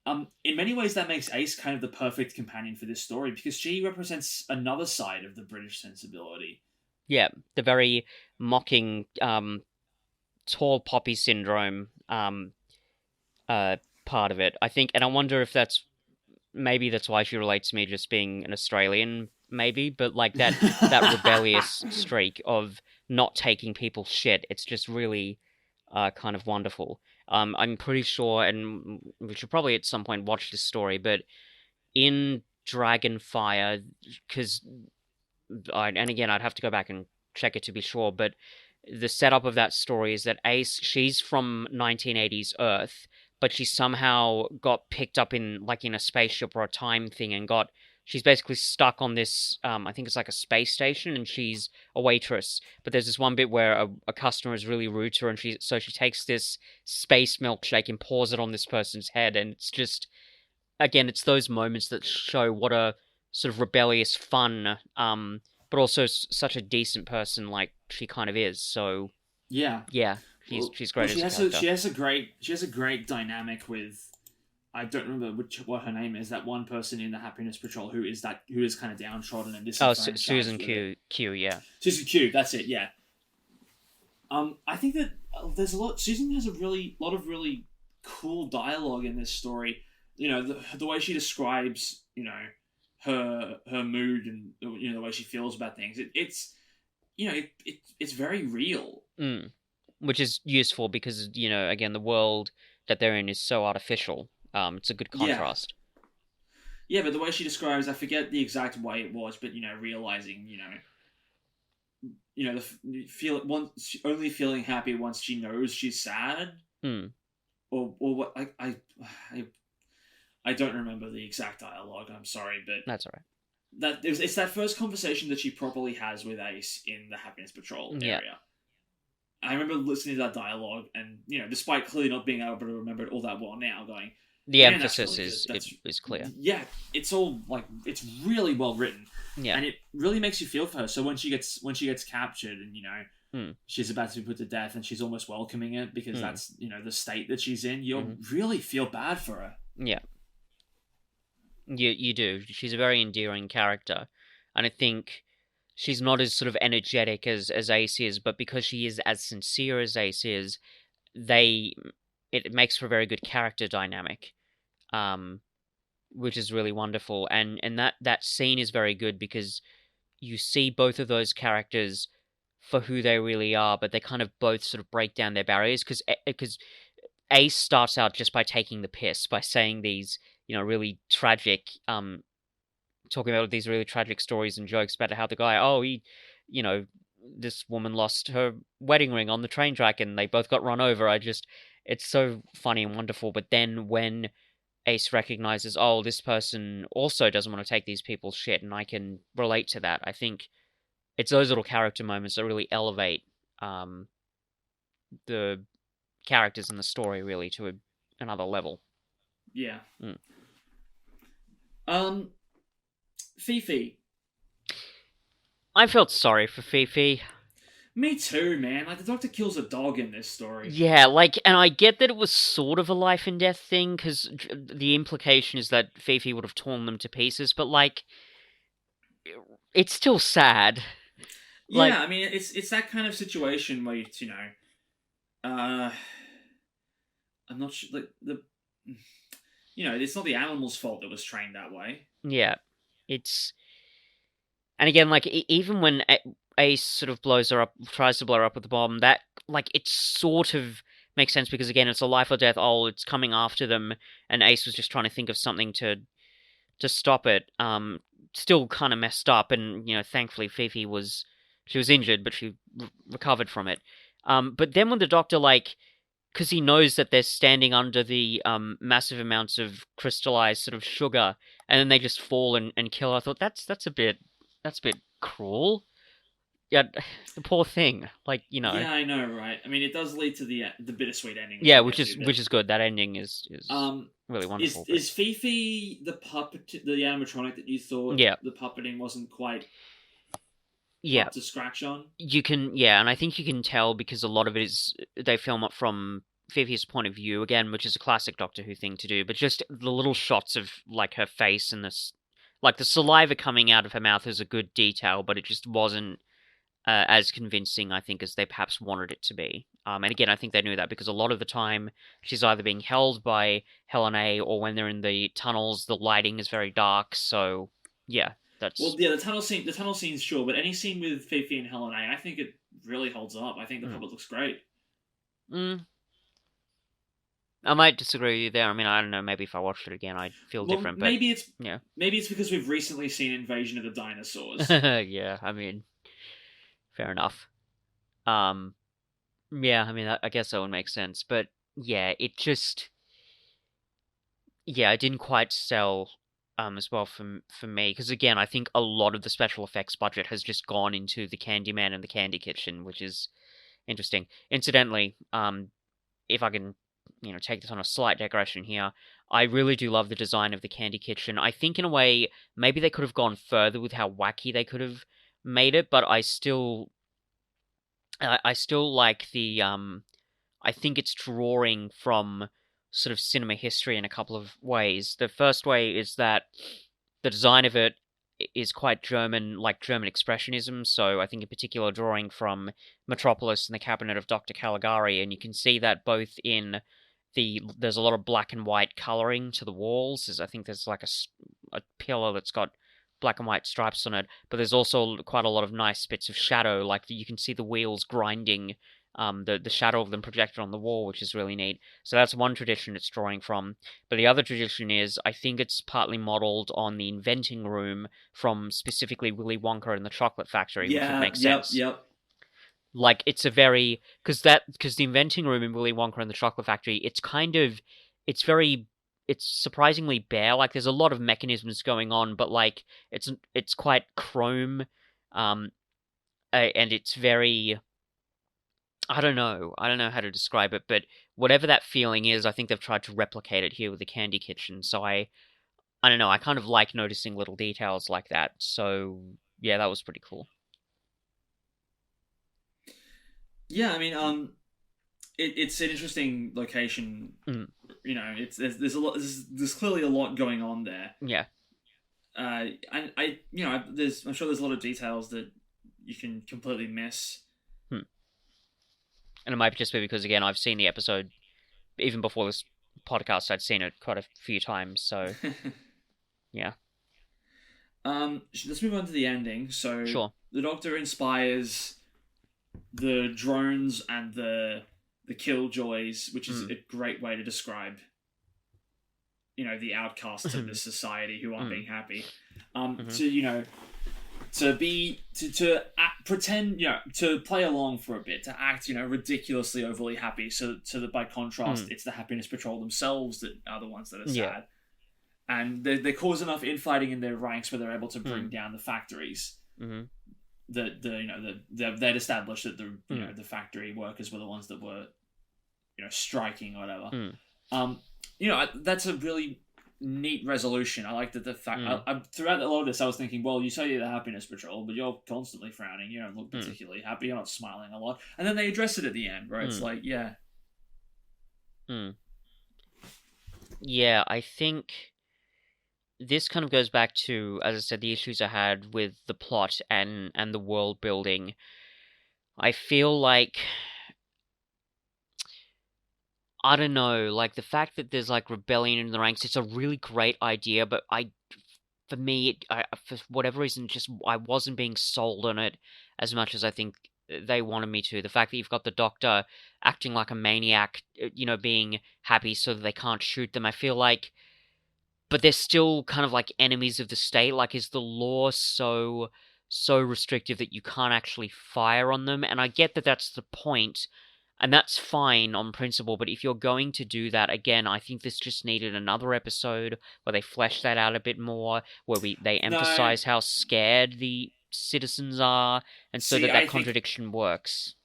In many ways, that makes Ace kind of the perfect companion for this story because she represents another side of the British sensibility. Yeah, the very mocking, tall poppy syndrome, part of it, I think, and I wonder if maybe that's why she relates to me just being an Australian, maybe, but like that rebellious streak of not taking people's shit, it's just really kind of wonderful. I'm pretty sure, and we should probably at some point watch this story, but in Dragonfire, because, and again, I'd have to go back and check it to be sure, but the setup of that story is that Ace, she's from 1980s Earth, but she somehow got picked up in a spaceship or a time thing and she's basically stuck on this, I think it's like a space station, and she's a waitress. But there's this one bit where a customer is really rude to her, and she takes this space milkshake and pours it on this person's head, and it's just, again, it's those moments that show what a sort of rebellious, fun, but also such a decent person like she kind of is. So yeah, she's great. She has a great dynamic with, I don't remember what her name is. That one person in the Happiness Patrol who is kind of downtrodden and disenfranchised. Susan Q. Yeah, Susan Q. That's it. Yeah. I think that there's a lot. Susan has a lot of really cool dialogue in this story. The way she describes, her mood and the way she feels about things. It's very real. Which is useful because again, the world that they're in is so artificial. It's a good contrast. Yeah, but the way she describes, I forget the exact way it was, but realizing, only feeling happy once she knows she's sad, or what? I don't remember the exact dialogue. I'm sorry, but that's all right. It's that first conversation that she properly has with Ace in the Happiness Patrol area. I remember listening to that dialogue, and despite clearly not being able to remember it all that well now, going. The emphasis is clear. Yeah, it's all it's really well written. Yeah, and it really makes you feel for her. So when she gets captured and she's about to be put to death, and she's almost welcoming it because that's the state that she's in. You really feel bad for her. Yeah, you do. She's a very endearing character, and I think she's not as sort of energetic as Ace is, but because she is as sincere as Ace is, it makes for a very good character dynamic, which is really wonderful. And that scene is very good because you see both of those characters for who they really are, but they kind of both sort of break down their barriers because Ace starts out just by taking the piss, by saying these, really tragic, talking about these really tragic stories and jokes about how the guy, this woman lost her wedding ring on the train track and they both got run over. It's so funny and wonderful. But then when Ace recognizes, oh, this person also doesn't want to take these people's shit, and I can relate to that, I think it's those little character moments that really elevate the characters in the story really to another level. Yeah. Fifi. I felt sorry for Fifi. Me too, man. The Doctor kills a dog in this story. Yeah, and I get that it was sort of a life and death thing, because the implication is that Fifi would have torn them to pieces, but, it's still sad. Yeah, I mean, it's that kind of situation where, I'm not sure, it's not the animal's fault it was trained that way. Yeah, and again, even when Ace sort of blows her up, tries to blow her up with the bomb, that, it sort of makes sense because, again, it's a life or death, it's coming after them, and Ace was just trying to think of something to stop it. Still kind of messed up, and, thankfully Fifi was injured, but she recovered from it. But then when the Doctor, because he knows that they're standing under the massive amounts of crystallized sort of sugar, and then they just fall and kill her. I thought that's a bit cruel. Yeah, the poor thing. Like, Yeah, I know, right? I mean, it does lead to the bittersweet ending, which yeah, we'll which get is to. But good. That ending is really is wonderful. is Fifi the puppet, the animatronic that you thought Yeah, the puppeting wasn't quite yeah. up to scratch on? You can, yeah, and I think you can tell because a lot of it is they film it from Fifi's point of view again, which is a classic Doctor Who thing to do. But just the little shots of like her face and this, like the saliva coming out of her mouth is a good detail, but it just wasn't as convincing, I think, as they perhaps wanted it to be. And again, I think they knew that because a lot of the time she's either being held by Helen A, or when they're in the tunnels, the lighting is very dark. So yeah, Well, that's. yeah, the tunnel scene's sure, but any scene with Fifi and Helen A, I think it really holds up. I think the Mm. puppet looks great. Mm, I might disagree with you there. I mean, I don't know. Maybe if I watched it again, I'd feel Well, different. But yeah, maybe it's because we've recently seen Invasion of the Dinosaurs. yeah. I mean, fair enough. Um, yeah. I mean, I guess that would make sense. But yeah, it just, yeah, it didn't quite sell as well for me because again, I think a lot of the special effects budget has just gone into the Candyman and the Candy Kitchen, which is interesting. Incidentally, if I can, take this on a slight digression here, I really do love the design of the Candy Kitchen. I think in a way, maybe they could have gone further with how wacky they could have made it, but I still like the I think it's drawing from sort of cinema history in a couple of ways. The first way is that the design of it is quite German, like German expressionism. So I think in particular drawing from Metropolis and the Cabinet of Dr. Caligari, and you can see that both in there's a lot of black and white coloring to the walls. I think there's like a pillar that's got black and white stripes on it, but there's also quite a lot of nice bits of shadow, like you can see the wheels grinding, the shadow of them projected on the wall, which is really neat. So that's one tradition it's drawing from. But the other tradition is, I think it's partly modeled on the inventing room from specifically Willy Wonka and the Chocolate Factory, which would Yeah, make yep, sense. yep. Like it's a very because the inventing room in Willy Wonka and the Chocolate Factory, it's very it's surprisingly bare. Like there's a lot of mechanisms going on, but like it's quite chrome, um, and it's very I don't know how to describe it, but whatever that feeling is, I think they've tried to replicate it here with the Candy Kitchen. So I don't know, I kind of like noticing little details like that. So yeah, that was pretty cool. Yeah, I mean, it's an interesting location. Mm, You know, there's a lot there's clearly a lot going on there. yeah. And I you know I'm sure there's a lot of details that you can completely miss. Hmm. And it might just be because again I've seen the episode even before this podcast. I'd seen it quite a few times, so yeah. Let's move on to the ending. So Sure. the Doctor inspires the drones and the killjoys, which is a great way to describe, the outcasts of this society who aren't being happy. To pretend, to play along for a bit, to act, ridiculously overly happy, so that by contrast, it's the Happiness Patrol themselves that are the ones that are sad. Yeah. And they cause enough infighting in their ranks where they're able to bring down the factories. They'd established that the factory workers were the ones that were striking or whatever. That's a really neat resolution. I like that the fact throughout all of this I was thinking, well, you say you're the Happiness Patrol, but you're constantly frowning, you don't look particularly happy, you're not smiling a lot, and then they address it at the end where it's like, yeah, I think this kind of goes back to, as I said, the issues I had with the plot and the world building. I feel like I don't know, like the fact that there's like rebellion in the ranks, it's a really great idea, but for me, for whatever reason, just I wasn't being sold on it as much as I think they wanted me to. The fact that you've got the Doctor acting like a maniac, being happy so that they can't shoot them, I feel like, but they're still kind of like enemies of the state. Like, is the law so restrictive that you can't actually fire on them? And I get that that's the point, And that's fine on principle, but if you're going to do that, again, I think this just needed another episode where they flesh that out a bit more, where they No, emphasize how scared the citizens are, and so see, that that I think contradiction works.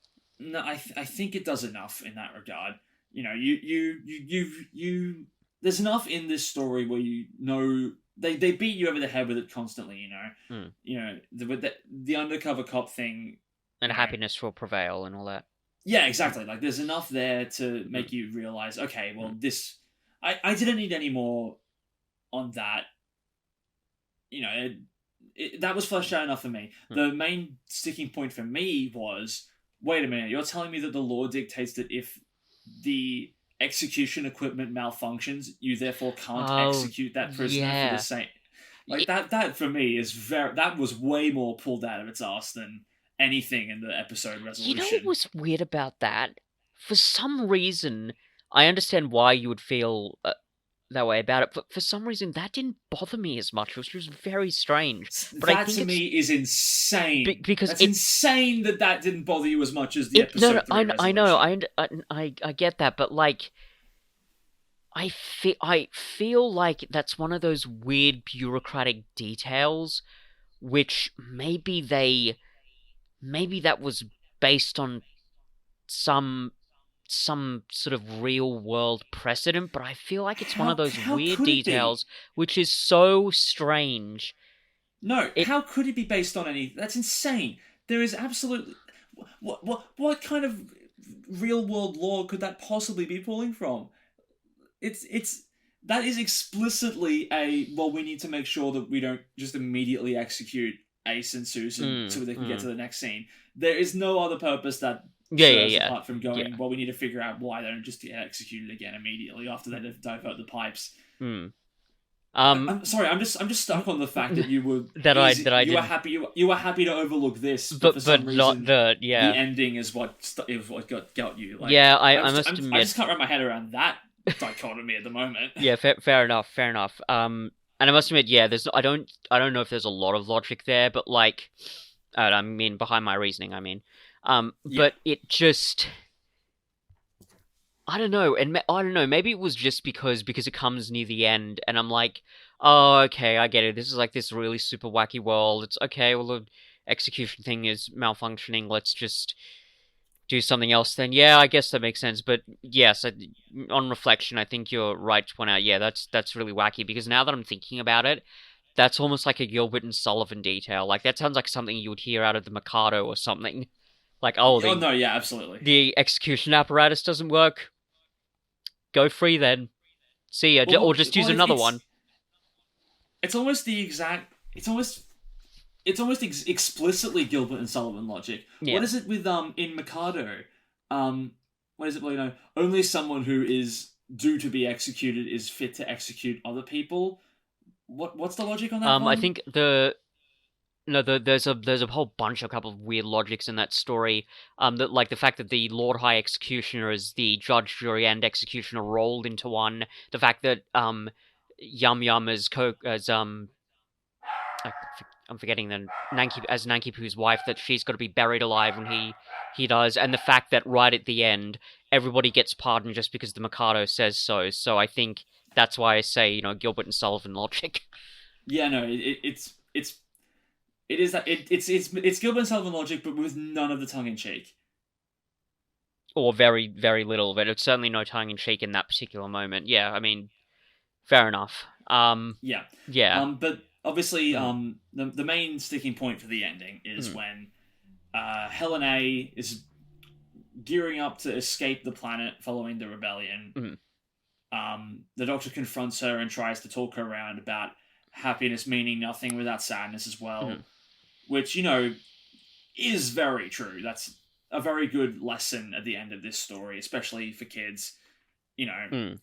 no, I think it does enough in that regard. You know, you. There's enough in this story where you know they beat you over the head with it constantly. Mm. The undercover cop thing. And You know, happiness will prevail and all that. yeah, exactly. Like there's enough there to Mm. make you realize, okay, well, Mm. this I didn't need any more on that. That was fleshed out enough for me. Mm. The main sticking point for me was, wait a minute, you're telling me that the law dictates that if the execution equipment malfunctions, you therefore can't execute that prisoner for the same. Like that for me is that was way more pulled out of its ass than anything in the episode resolution. You know what was weird about that? For some reason, I understand why you would feel that way about it, but for some reason that didn't bother me as much, which was very strange. But that I think to me is insane. because That's insane that didn't bother you as much as the episode no, 3 I know, resolution. I get that, but like I feel like that's one of those weird bureaucratic details, which maybe that was based on some sort of real world precedent, but I feel like it's one of those How weird could it be? details which is so strange. No, how could it be based on any? That's insane. There is absolutely what kind of real world law could that possibly be pulling from? It's that is explicitly a, well, we need to make sure that we don't just immediately execute Ace and Susan so they can get to the next scene. There is no other purpose that serves apart from going, well, we need to figure out why they don't just get executed again immediately after they divert the pipes. I'm sorry, I'm just stuck on the fact that you were you were happy to overlook this, but for some reason not the the ending is what got you. Like, I must admit, I just can't wrap my head around that dichotomy at the moment. Yeah, fair enough. And I must admit, I don't know if there's a lot of logic there, but like, I mean, behind my reasoning, I mean, but it just, I don't know, and I don't know, maybe it was just because it comes near the end, and I'm like, oh, okay, I get it. This is like this really super wacky world. It's okay. Well, the execution thing is malfunctioning. Let's just do something else then. Yeah, I guess that makes sense. But yes, on reflection, I think you're right to point out, yeah, that's really wacky, because now that I'm thinking about it, that's almost like a Gilbert and Sullivan detail. Like, that sounds like something you would hear out of the Mikado or something. Like, no, yeah, absolutely. The execution apparatus doesn't work. Go free then. See ya. Or just use another one. It's almost the exact. It's almost explicitly Gilbert and Sullivan logic. Yeah. What is it with in Mikado? What is it? Well, only someone who is due to be executed is fit to execute other people. What's the logic on that one? I think there's a whole bunch, a couple of weird logics in that story. That, like, the fact that the Lord High Executioner is the judge, jury, and executioner rolled into one. The fact that Yum Yum I'm forgetting the Nankipu's wife, that she's got to be buried alive when he does, and the fact that right at the end everybody gets pardoned just because the Mikado says so. So I think that's why I say, Gilbert and Sullivan logic. Yeah, no, it's Gilbert and Sullivan logic, but with none of the tongue in cheek. Or very, very little, but it's certainly no tongue in cheek in that particular moment. Yeah, I mean, fair enough. Yeah. But obviously, the main sticking point for the ending is when Helen A is gearing up to escape the planet following the rebellion. The Doctor confronts her and tries to talk her around about happiness meaning nothing without sadness as well, which, is very true. That's a very good lesson at the end of this story, especially for kids. And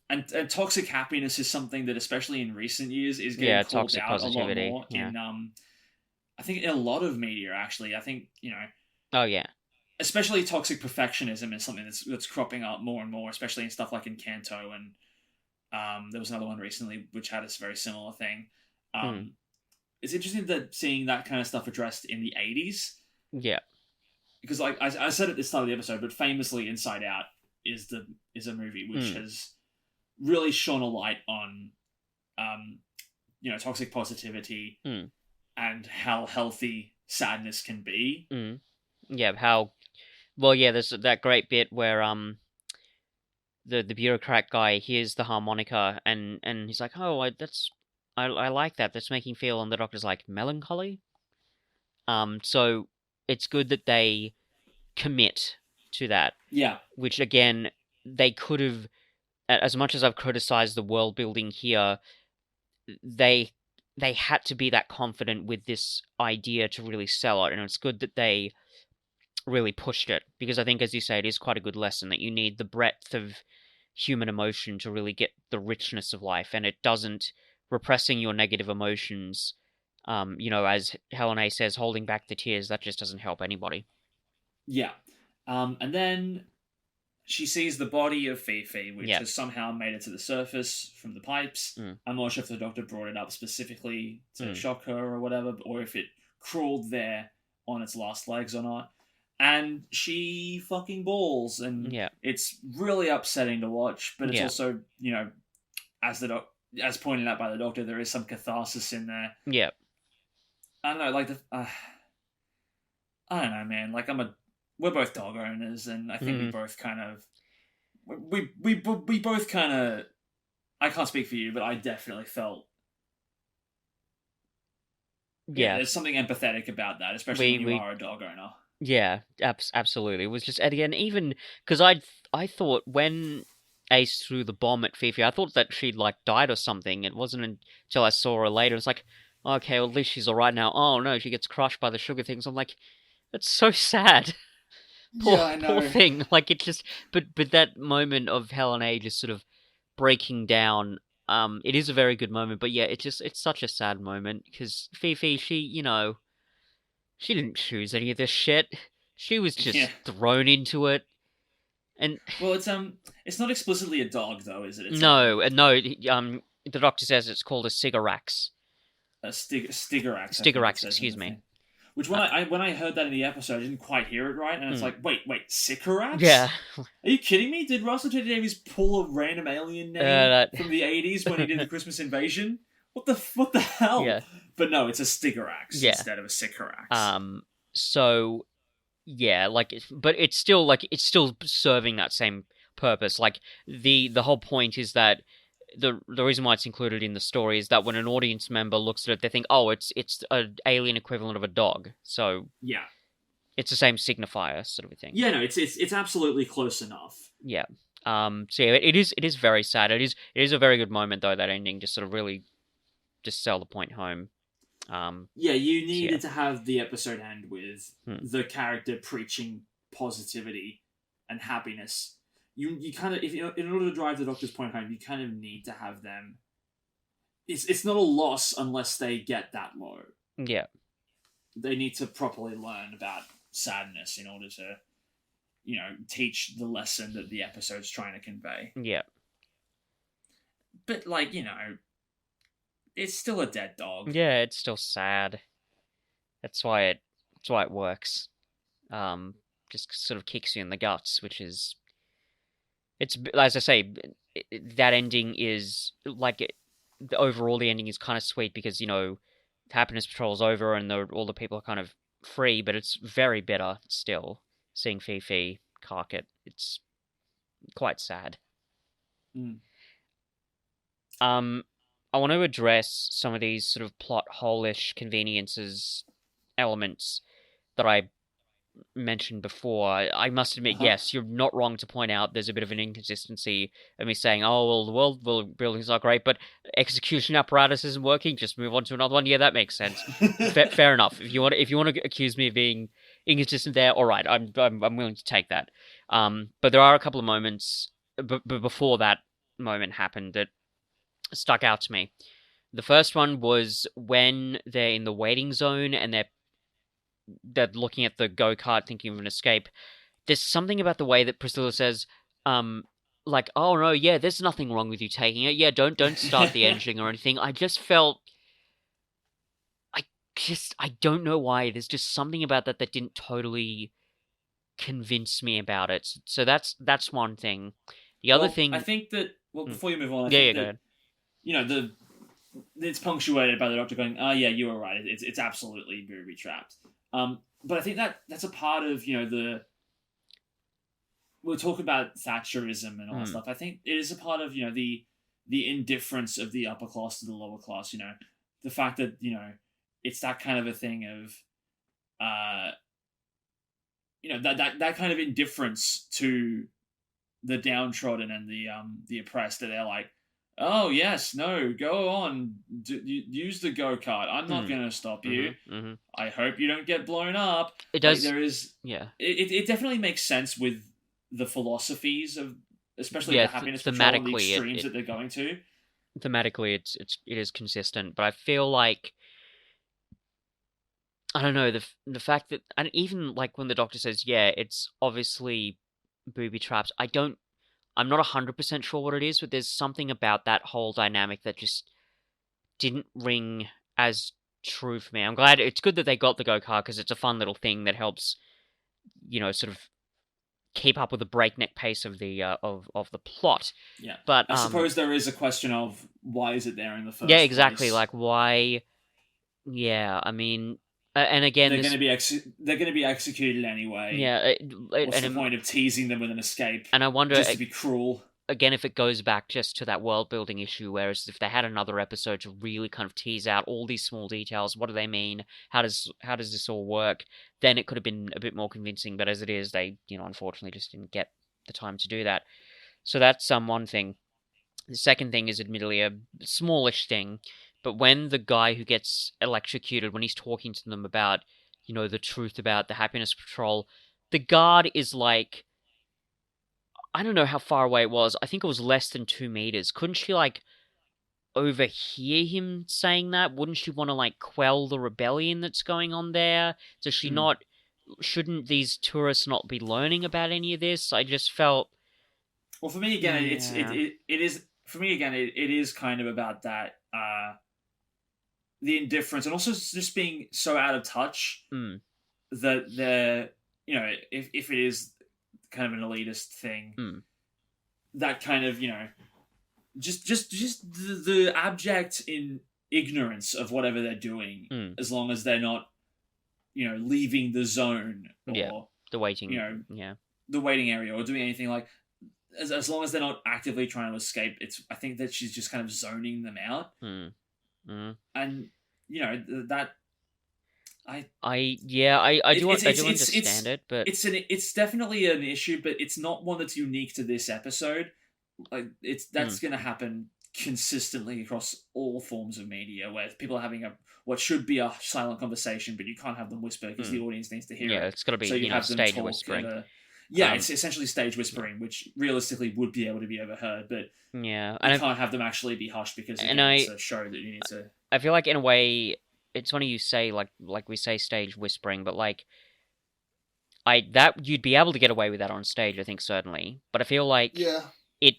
toxic happiness is something that, especially in recent years, is getting called out a lot more in I think in a lot of media, actually. I think, oh yeah, especially toxic perfectionism is something that's cropping up more and more, especially in stuff like Encanto, and there was another one recently which had a very similar thing. It's interesting that seeing that kind of stuff addressed in the 80s. Yeah. because like I said at the start of the episode, but famously, Inside Out is a movie which has really shone a light on, toxic positivity and how healthy sadness can be. Yeah, there's that great bit where the bureaucrat guy hears the harmonica and he's like, oh, I like that. That's making me feel, and the doctor's like, melancholy. So it's good that they commit to that. Yeah. Which again, they could have, as much as I've criticized the world building here, they had to be that confident with this idea to really sell it, and it's good that they really pushed it, because I think, as you say, it is quite a good lesson that you need the breadth of human emotion to really get the richness of life, and it doesn't repressing your negative emotions, as Helen A says, holding back the tears, that just doesn't help anybody. Yeah. And then she sees the body of Fifi, which has somehow made it to the surface from the pipes. I'm not sure if the doctor brought it up specifically to shock her or whatever, or if it crawled there on its last legs or not. And she fucking balls, and it's really upsetting to watch, but it's also, as pointed out by the doctor, there is some catharsis in there. Yeah. I don't know, like, I don't know, man, like, we're both dog owners, and I think we both kind of, we both kind of, I can't speak for you, but I definitely felt, there's something empathetic about that, especially when you are a dog owner. Yeah, absolutely. It was just, and again, even, because I thought when Ace threw the bomb at Fifi, I thought that she'd, like, died or something. It wasn't until I saw her later, it was like, okay, well, at least she's alright now. Oh, no, she gets crushed by the sugar things. I'm like, that's so sad. Poor thing. Like, it just, but that moment of Helen A just sort of breaking down, it is a very good moment, but yeah, it's such a sad moment, because Fifi, she, she didn't choose any of this shit. She was just thrown into it. And well, it's not explicitly a dog, though, is it? No. The doctor says it's called a Sigarax. A Stigarax. Stigarax, excuse me. Which when I heard that in the episode, I didn't quite hear it right, and it's like, wait, Sycorax? Yeah. Are you kidding me? Did Russell T Davies pull a random alien name from the 80s when he did the Christmas Invasion? What the hell? Yeah. But no, it's a Stigarax instead of a Sycorax. So yeah, like, but it's still serving that same purpose. Like, the whole point is that the reason why it's included in the story is that when an audience member looks at it, they think, oh, it's an alien equivalent of a dog. So yeah, it's the same signifier sort of a thing. Yeah, no, it's absolutely close enough. Yeah. So yeah, it is very sad. It is a very good moment though. That ending just sort of really just sell the point home. Yeah, you needed to have the episode end with the character preaching positivity and happiness. You kind of, in order to drive the Doctor's point home, you kind of need to have them. It's not a loss unless they get that low. Yeah, they need to properly learn about sadness in order to, teach the lesson that the episode's trying to convey. Yeah, but like it's still a dead dog. Yeah, it's still sad. That's why it works. Just sort of kicks you in the guts, which is, it's, as I say, that ending is like overall the ending is kind of sweet because Happiness Patrol's over and all the people are kind of free, but it's very bitter still seeing Fifi cark it. It's quite sad. I want to address some of these sort of plot hole-ish conveniences elements that I mentioned before. I must admit, yes, you're not wrong to point out there's a bit of an inconsistency of me saying, oh, well, the world building's not great, but execution apparatus isn't working, just move on to another one. Yeah, that makes sense. Fair enough. If you want to accuse me of being inconsistent there, all right, I'm willing to take that. But there are a couple of moments before that moment happened that stuck out to me. The first one was when they're in the waiting zone and they're looking at the go-kart thinking of an escape. There's something about the way that Priscilla says, like, oh no, yeah, there's nothing wrong with you taking it. Yeah, don't start the engine or anything. I just felt, I don't know why. There's just something about that didn't totally convince me about it. So that's one thing. The other Well, I thing, think that. Well, mm, before you move on, I yeah, think yeah, go that ahead. the it's punctuated by the Doctor going, "Oh yeah, you were right. It's absolutely booby trapped." But I think that's a part of the we'll talk about Thatcherism and all that Mm, stuff. I think it is a part of the indifference of the upper class to the lower class. The fact that it's that kind of a thing of that kind of indifference to the downtrodden and the oppressed that they're like, oh yes, no, go on, use the go kart. I'm not mm, gonna stop you. mm-hmm. I hope you don't get blown up. It Like does, there is, yeah, it definitely makes sense with the philosophies of, especially yeah. the happiness patrol and the Thematically, extremes that they're going to. it is consistent, but I feel like I don't know the fact that, and even like when the Doctor says, yeah, it's obviously booby traps. I'm not 100% sure what it is, but there's something about that whole dynamic that just didn't ring as true for me. I'm glad it's good that they got the go kart because it's a fun little thing that helps, sort of keep up with the breakneck pace of the plot. Yeah, But I suppose there is a question of why is it there in the yeah, first exactly. place. Like why? Yeah, I mean, and again, They're going this, to be they're going to be executed anyway. yeah, What's the point of teasing them with an escape and I wonder just to be cruel? again if it goes back just to that world building issue. Whereas if they had another episode to really kind of tease out all these small details, what do they mean? How does this all work? Then it could have been a bit more convincing. But as it is, they unfortunately just didn't get the time to do that. So that's one thing. The second thing is admittedly a smallish thing, but when the guy who gets electrocuted, when he's talking to them about, the truth about the Happiness Patrol, the guard is like, I don't know how far away it was. I think it was less than 2 meters. Couldn't she like overhear him saying that? Wouldn't she want to like quell the rebellion that's going on there? Does she Hmm. not? Shouldn't these tourists not be learning about any of this? I just felt, Well, for me again, yeah, it is for me again. It is kind of about that the indifference and also just being so out of touch mm, that they're if it is kind of an elitist thing, mm, that kind of just the abject in ignorance of whatever they're doing, mm, as long as they're not leaving the zone yeah, or the you waiting, know yeah. the waiting area or doing anything like as long as they're not actively trying to escape. It's I think that she's just kind of zoning them out, Mm, mm. and that I it, do it's understand it, but it's definitely an issue, but it's not one that's unique to this episode. Like mm, that's going to happen consistently across all forms of media where people are having what should be a silent conversation, but you can't have them whisper because the mm. audience needs to hear Yeah, it. it's got to be So you have them stage talk at whispering. a yeah, Um, it's essentially stage yeah, whispering, which realistically would be able to be overheard, but yeah, you can't have them actually be hushed because and again, it's a show that you need to. I feel like in a way it's funny you say like we say stage whispering, but like I that you'd be able to get away with that on stage, I think certainly. But I feel like Yeah. it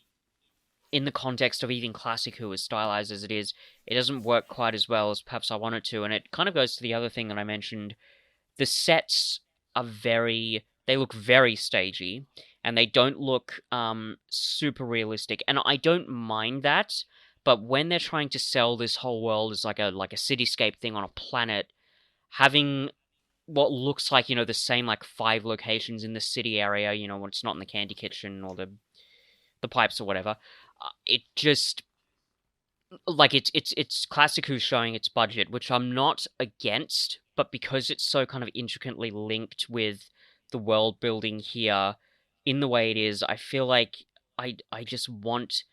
in the context of even Classic Who as stylized as it is, it doesn't work quite as well as perhaps I want it to, and it kind of goes to the other thing that I mentioned. The sets are they look very stagey, and they don't look super realistic, and I don't mind that. But when they're trying to sell this whole world as like a cityscape thing on a planet, having what looks like the same like 5 locations in the city area, when it's not in the candy kitchen or the pipes or whatever, it just like it's Classic Who's showing its budget, which I'm not against, but because it's so kind of intricately linked with the world building here in the way it is, I feel like I just want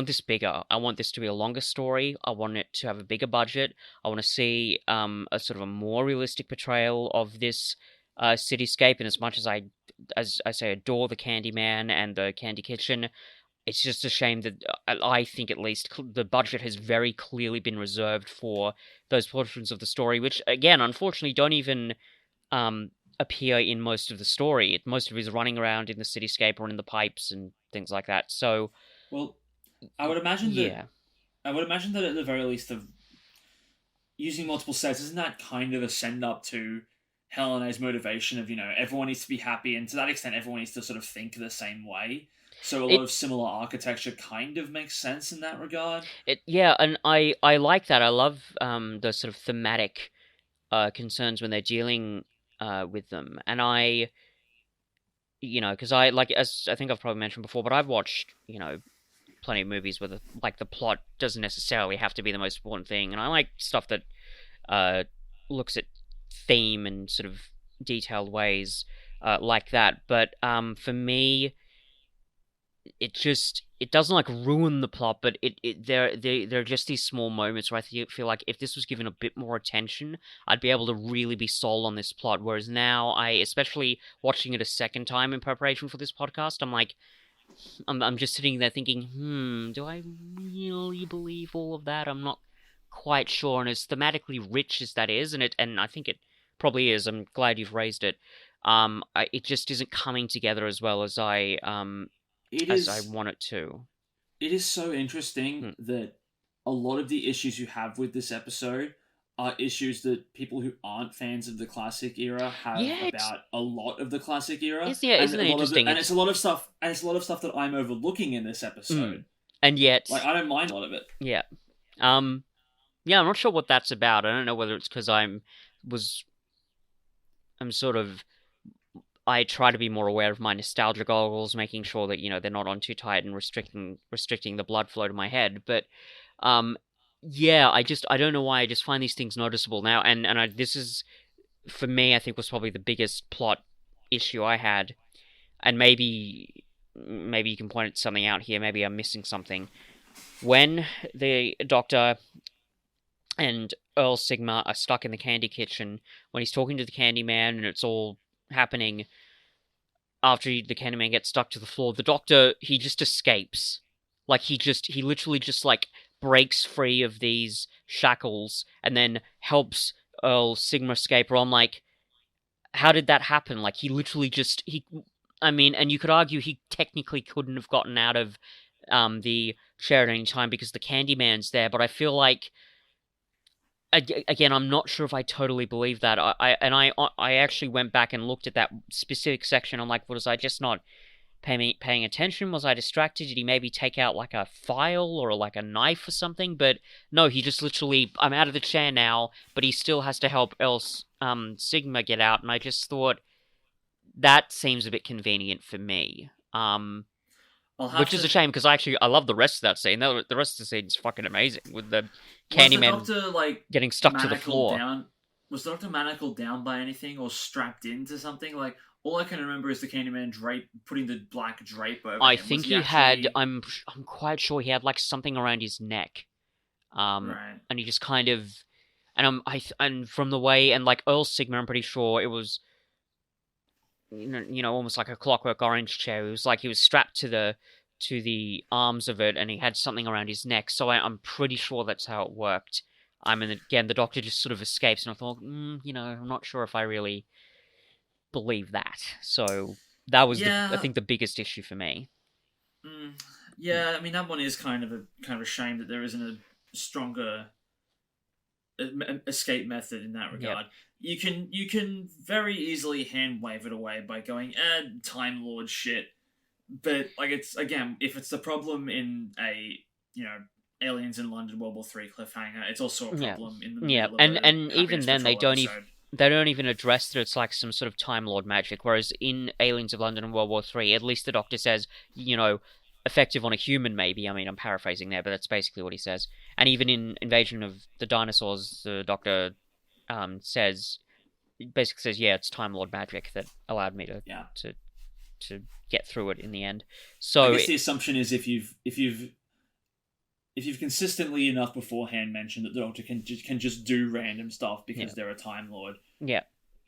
this bigger. I want this to be a longer story. I want it to have a bigger budget. I want to see a sort of a more realistic portrayal of this cityscape. And as much as I say adore the Candyman and the Candy Kitchen, it's just a shame that I think at least the budget has very clearly been reserved for those portions of the story, which again, unfortunately, don't even um, appear in most of the story. Most of it is running around in the cityscape or in the pipes and things like that. So, Well, I would imagine that yeah, at the very least of using multiple sets isn't that kind of a send up to Helene's motivation of, everyone needs to be happy, and to that extent, everyone needs to sort of think the same way. So a lot It of similar architecture kind of makes sense in that regard. yeah, and I like that. I love the sort of thematic concerns when they're dealing with them, and because I like, as I think I've probably mentioned before, but I've watched plenty of movies where the plot doesn't necessarily have to be the most important thing, and I like stuff that uh, looks at theme in sort of detailed ways like that. But for me, it doesn't like ruin the plot, but there are just these small moments where I feel like if this was given a bit more attention, I'd be able to really be sold on this plot. Whereas now, especially watching it a second time in preparation for this podcast, I'm like, I'm just sitting there thinking, do I really believe all of that? I'm not quite sure. And as thematically rich as that is, and I think it probably is. I'm glad you've raised it. It just isn't coming together as well It as I is want it to. it is so interesting Hmm. that a lot of the issues you have with this episode are issues that people who aren't fans of the classic era have Yeah, about a lot of the classic era, isn't it interesting? it's a lot of stuff, that I'm overlooking in this Mm. episode. And yet, Like, I don't mind a lot of it. yeah, um, yeah, I'm not sure what that's about. I don't know whether it's because was I'm sort of I try to be more aware of my nostalgia goggles, making sure that they're not on too tight and restricting the blood flow to my head. But um, yeah, I don't know why I just find these things noticeable now, and this is for me I think was probably the biggest plot issue I had, and maybe you can point something out here. Maybe I'm missing something. When the Doctor and Earl Sigma are stuck in the candy kitchen, when he's talking to the Candyman and it's all happening after the Candyman gets stuck to the floor, the Doctor, he just escapes. Like, he literally just, like, breaks free of these shackles and then helps Earl Sigma escape. Or I'm like, how did that happen? Like, he literally I mean, and you could argue he technically couldn't have gotten out of the chair at any time because the Candyman's there, but I feel like, again, I'm not sure if I totally believe that. I actually went back and looked at that specific section. I'm like, was I just not paying attention? Was I distracted? Did he maybe take out like a file or like a knife or something? But no, he just literally, I'm out of the chair now, but he still has to help else Sigma get out, and I just thought that seems a bit convenient for me. Which is a shame because I love the rest of that scene. The rest of the scene is fucking amazing with the Candyman getting stuck to the floor. Was the Doctor manacled down by anything or strapped into something? Like, all I can remember is the Candyman putting the black drape over I him. think he had. I'm quite sure he had like something around his neck. Right. And he just kind of, and from the way, and like Earl Sigma, I'm pretty sure it was, almost like a Clockwork Orange chair. It was like he was strapped to the arms of it, and he had something around his neck. So I'm pretty sure that's how it worked. I mean, again, the Doctor just sort of escapes, and I thought, I'm not sure if I really believe that. So that was, I think, the biggest issue for me. Yeah, I mean, that one is kind of a shame that there isn't a stronger escape method in that regard. Yep. You can very easily hand wave it away by going, Time Lord shit. But, like, it's, again, if it's the problem in a, Aliens in London World War III cliffhanger, it's also a problem in the middle of and even then they don't episode. They don't even address that it's like some sort of Time Lord magic, whereas in Aliens of London and World War III, at least the Doctor says, effective on a human, maybe. I mean, I'm paraphrasing there, but that's basically what he says. And even in Invasion of the Dinosaurs, the Doctor basically says, yeah, it's Time Lord magic that allowed me to get through it in the end. So I guess the assumption is if you've consistently enough beforehand mentioned that the Doctor can just do random stuff because they're a Time Lord. Yeah.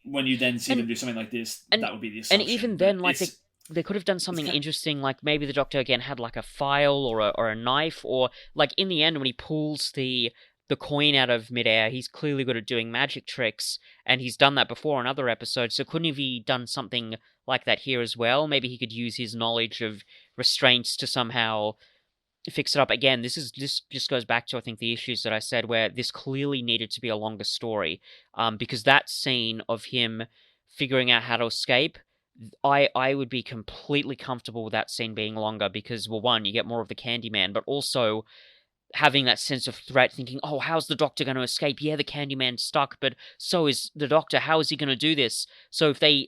When you then see them do something like this, that would be the assumption. And even then, like, they could have done something interesting, like maybe the Doctor again had like a file or a knife, or like in the end when he pulls the coin out of midair, he's clearly good at doing magic tricks, and he's done that before in other episodes. So couldn't he done something like that here as well? Maybe he could use his knowledge of restraints to somehow fix it up. Again, this just goes back to, I think, the issues that I said, where this clearly needed to be a longer story, because that scene of him figuring out how to escape, I would be completely comfortable with that scene being longer, because, well, one, you get more of the Candyman, but also having that sense of threat, thinking, oh, how's the Doctor going to escape? Yeah, the Candyman's stuck, but so is the Doctor. How is he going to do this? So if they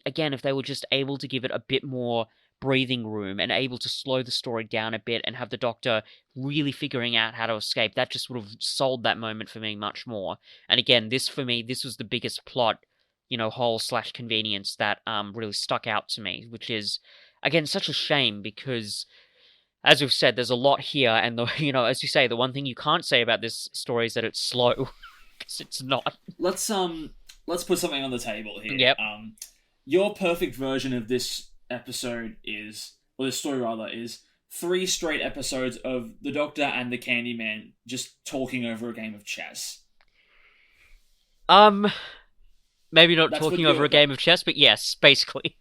were just able to give it a bit more breathing room and able to slow the story down a bit and have the Doctor really figuring out how to escape, that just would have sold that moment for me much more. And again, for me, this was the biggest plot, hole / convenience that really stuck out to me, which is, again, such a shame, because as we've said, there's a lot here, and as you say, the one thing you can't say about this story is that it's slow, because it's not. Let's put something on the table here. Yep. Your perfect version of this episode is, or this story rather, is 3 straight episodes of the Doctor and the Candyman just talking over a game of chess. Maybe not talking over a game of chess, but yes, basically.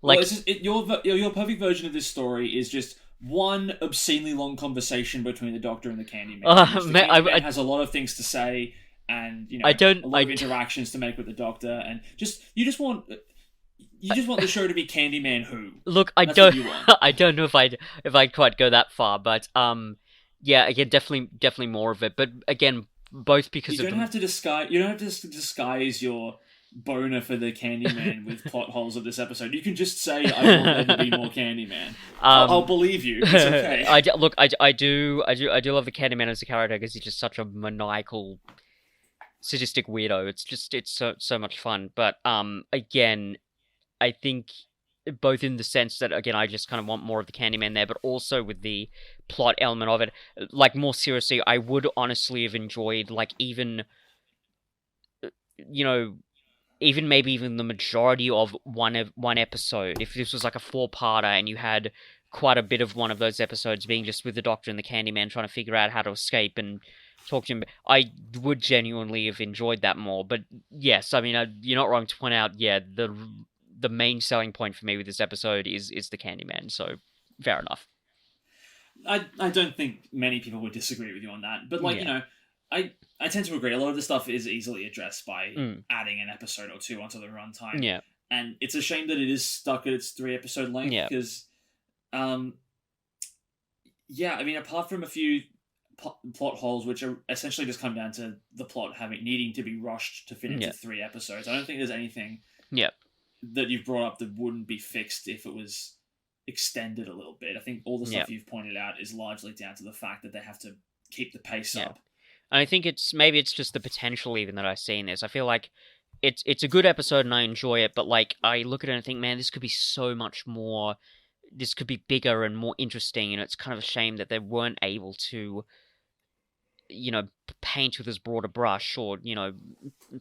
Like, well, your perfect version of this story is just one obscenely long conversation between the Doctor and the Candyman. The Candyman has a lot of things to say, and a lot of interactions to make with the Doctor, and you just want the show to be Candyman Who. Look, I don't know if I'd quite go that far, but yeah, again, definitely more of it. But again, both because you don't have to disguise your boner for the Candyman with plot holes of this episode. You can just say, I want there to be more Candyman. I'll believe you. It's okay. I do love the Candyman as a character, because he's just such a maniacal, sadistic weirdo. It's so much fun. But again, I think both in the sense that, again, I just kind of want more of the Candyman there, but also with the plot element of it. Like, more seriously, I would honestly have enjoyed, like, even maybe the majority of one episode, if this was like a 4-parter and you had quite a bit of one of those episodes being just with the Doctor and the Candyman trying to figure out how to escape and talk to him, I would genuinely have enjoyed that more. But yes, I mean, you're not wrong to point out, yeah, the main selling point for me with this episode is the Candyman, so fair enough. I don't think many people would disagree with you on that, but I tend to agree. A lot of the stuff is easily addressed by adding an episode or 2 onto the runtime. Yeah. And it's a shame that it is stuck at its 3-episode length, because, I mean, apart from a few plot holes, which are essentially just come down to the plot needing to be rushed to fit into 3 episodes, I don't think there's anything that you've brought up that wouldn't be fixed if it was extended a little bit. I think all the stuff you've pointed out is largely down to the fact that they have to keep the pace up. And I think it's just the potential even that I see in this. I feel like it's a good episode and I enjoy it, but like I look at it and think, man, this could be so much more. This could be bigger and more interesting, and it's kind of a shame that they weren't able to, paint with as broad a brush, or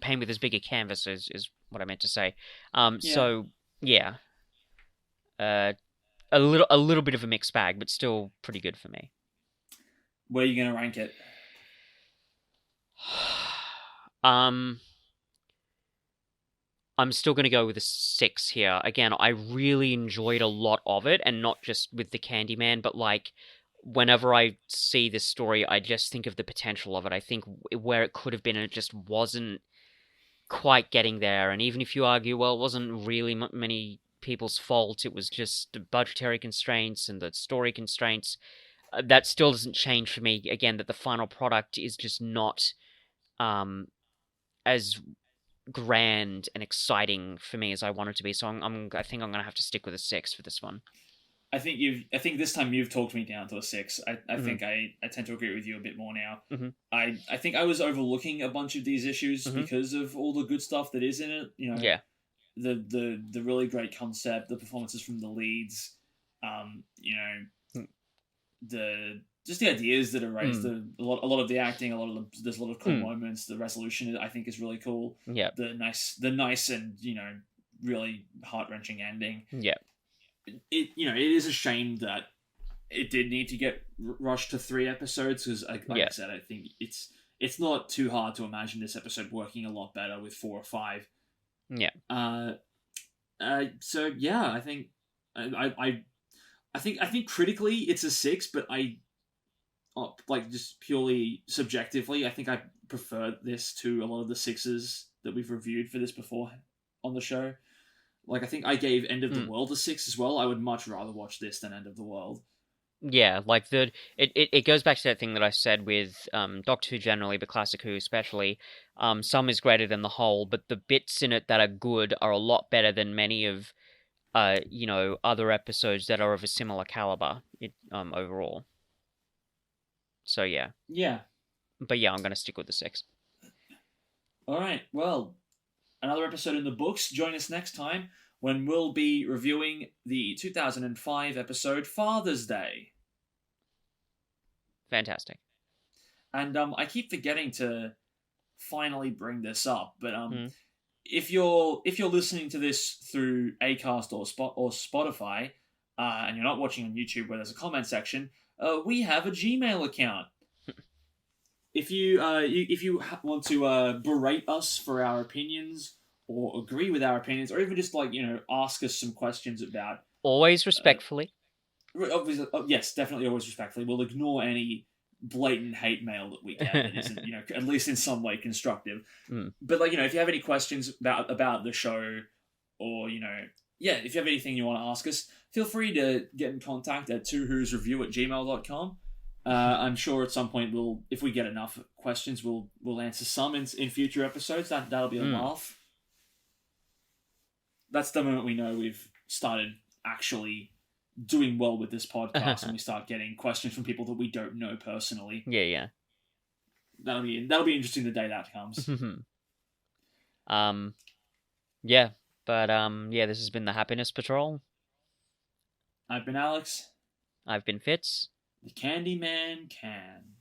paint with as big a canvas is what I meant to say. So yeah, a little bit of a mixed bag, but still pretty good for me. Where are you gonna rank it? I'm still going to go with a 6 here. Again, I really enjoyed a lot of it, and not just with the Candyman, but like whenever I see this story, I just think of the potential of it. I think where it could have been, and it just wasn't quite getting there. And even if you argue, well, it wasn't really many people's fault, it was just the budgetary constraints and the story constraints, that still doesn't change for me, again, that the final product is just not as grand and exciting for me as I want it to be. So I think I'm gonna have to stick with a 6 for this one. I think this time you've talked me down to a 6. I think I tend to agree with you a bit more now. Mm-hmm. I think I was overlooking a bunch of these issues because of all the good stuff that is in it. The really great concept, the performances from the leads, the ideas that are raised, a lot of the acting, there's a lot of cool moments. The resolution, I think, is really cool. Yeah. The nice and really heart-wrenching ending. Yeah. It is a shame that it did need to get rushed to 3 episodes, because like I said, I think it's not too hard to imagine this episode working a lot better with 4 or 5. Yeah. So yeah, I think I think critically it's a 6, but like just purely subjectively, I think I prefer this to a lot of the sixes that we've reviewed for this before on the show. Like, I think I gave End of the World a 6 as well. I would much rather watch this than End of the World. Yeah, like it goes back to that thing that I said with Doctor Who generally, but Classic Who especially. Some is greater than the whole, but the bits in it that are good are a lot better than many of other episodes that are of a similar caliber overall. So yeah. Yeah. But yeah, I'm gonna stick with the 6. Alright, well, another episode in the books. Join us next time when we'll be reviewing the 2005 episode Father's Day. Fantastic. And I keep forgetting to finally bring this up, but if you're listening to this through Acast or Spotify, and you're not watching on YouTube where there's a comment section, we have a Gmail account. If you want to berate us for our opinions or agree with our opinions, or even just ask us some questions about, always respectfully. Obviously, yes, definitely always respectfully. We'll ignore any blatant hate mail that we get that isn't, at least in some way constructive. But if you have any questions about the show, or if you have anything you want to ask us, feel free to get in contact at twowhosreview@gmail.com. I'm sure at some point if we get enough questions, we'll answer some in future episodes. That'll be a laugh. That's the moment we know we've started actually doing well with this podcast, and we start getting questions from people that we don't know personally. Yeah. That'll be interesting the day that comes. Yeah, but this has been the Happiness Patrol. I've been Alex. I've been Fitz. The Candyman can.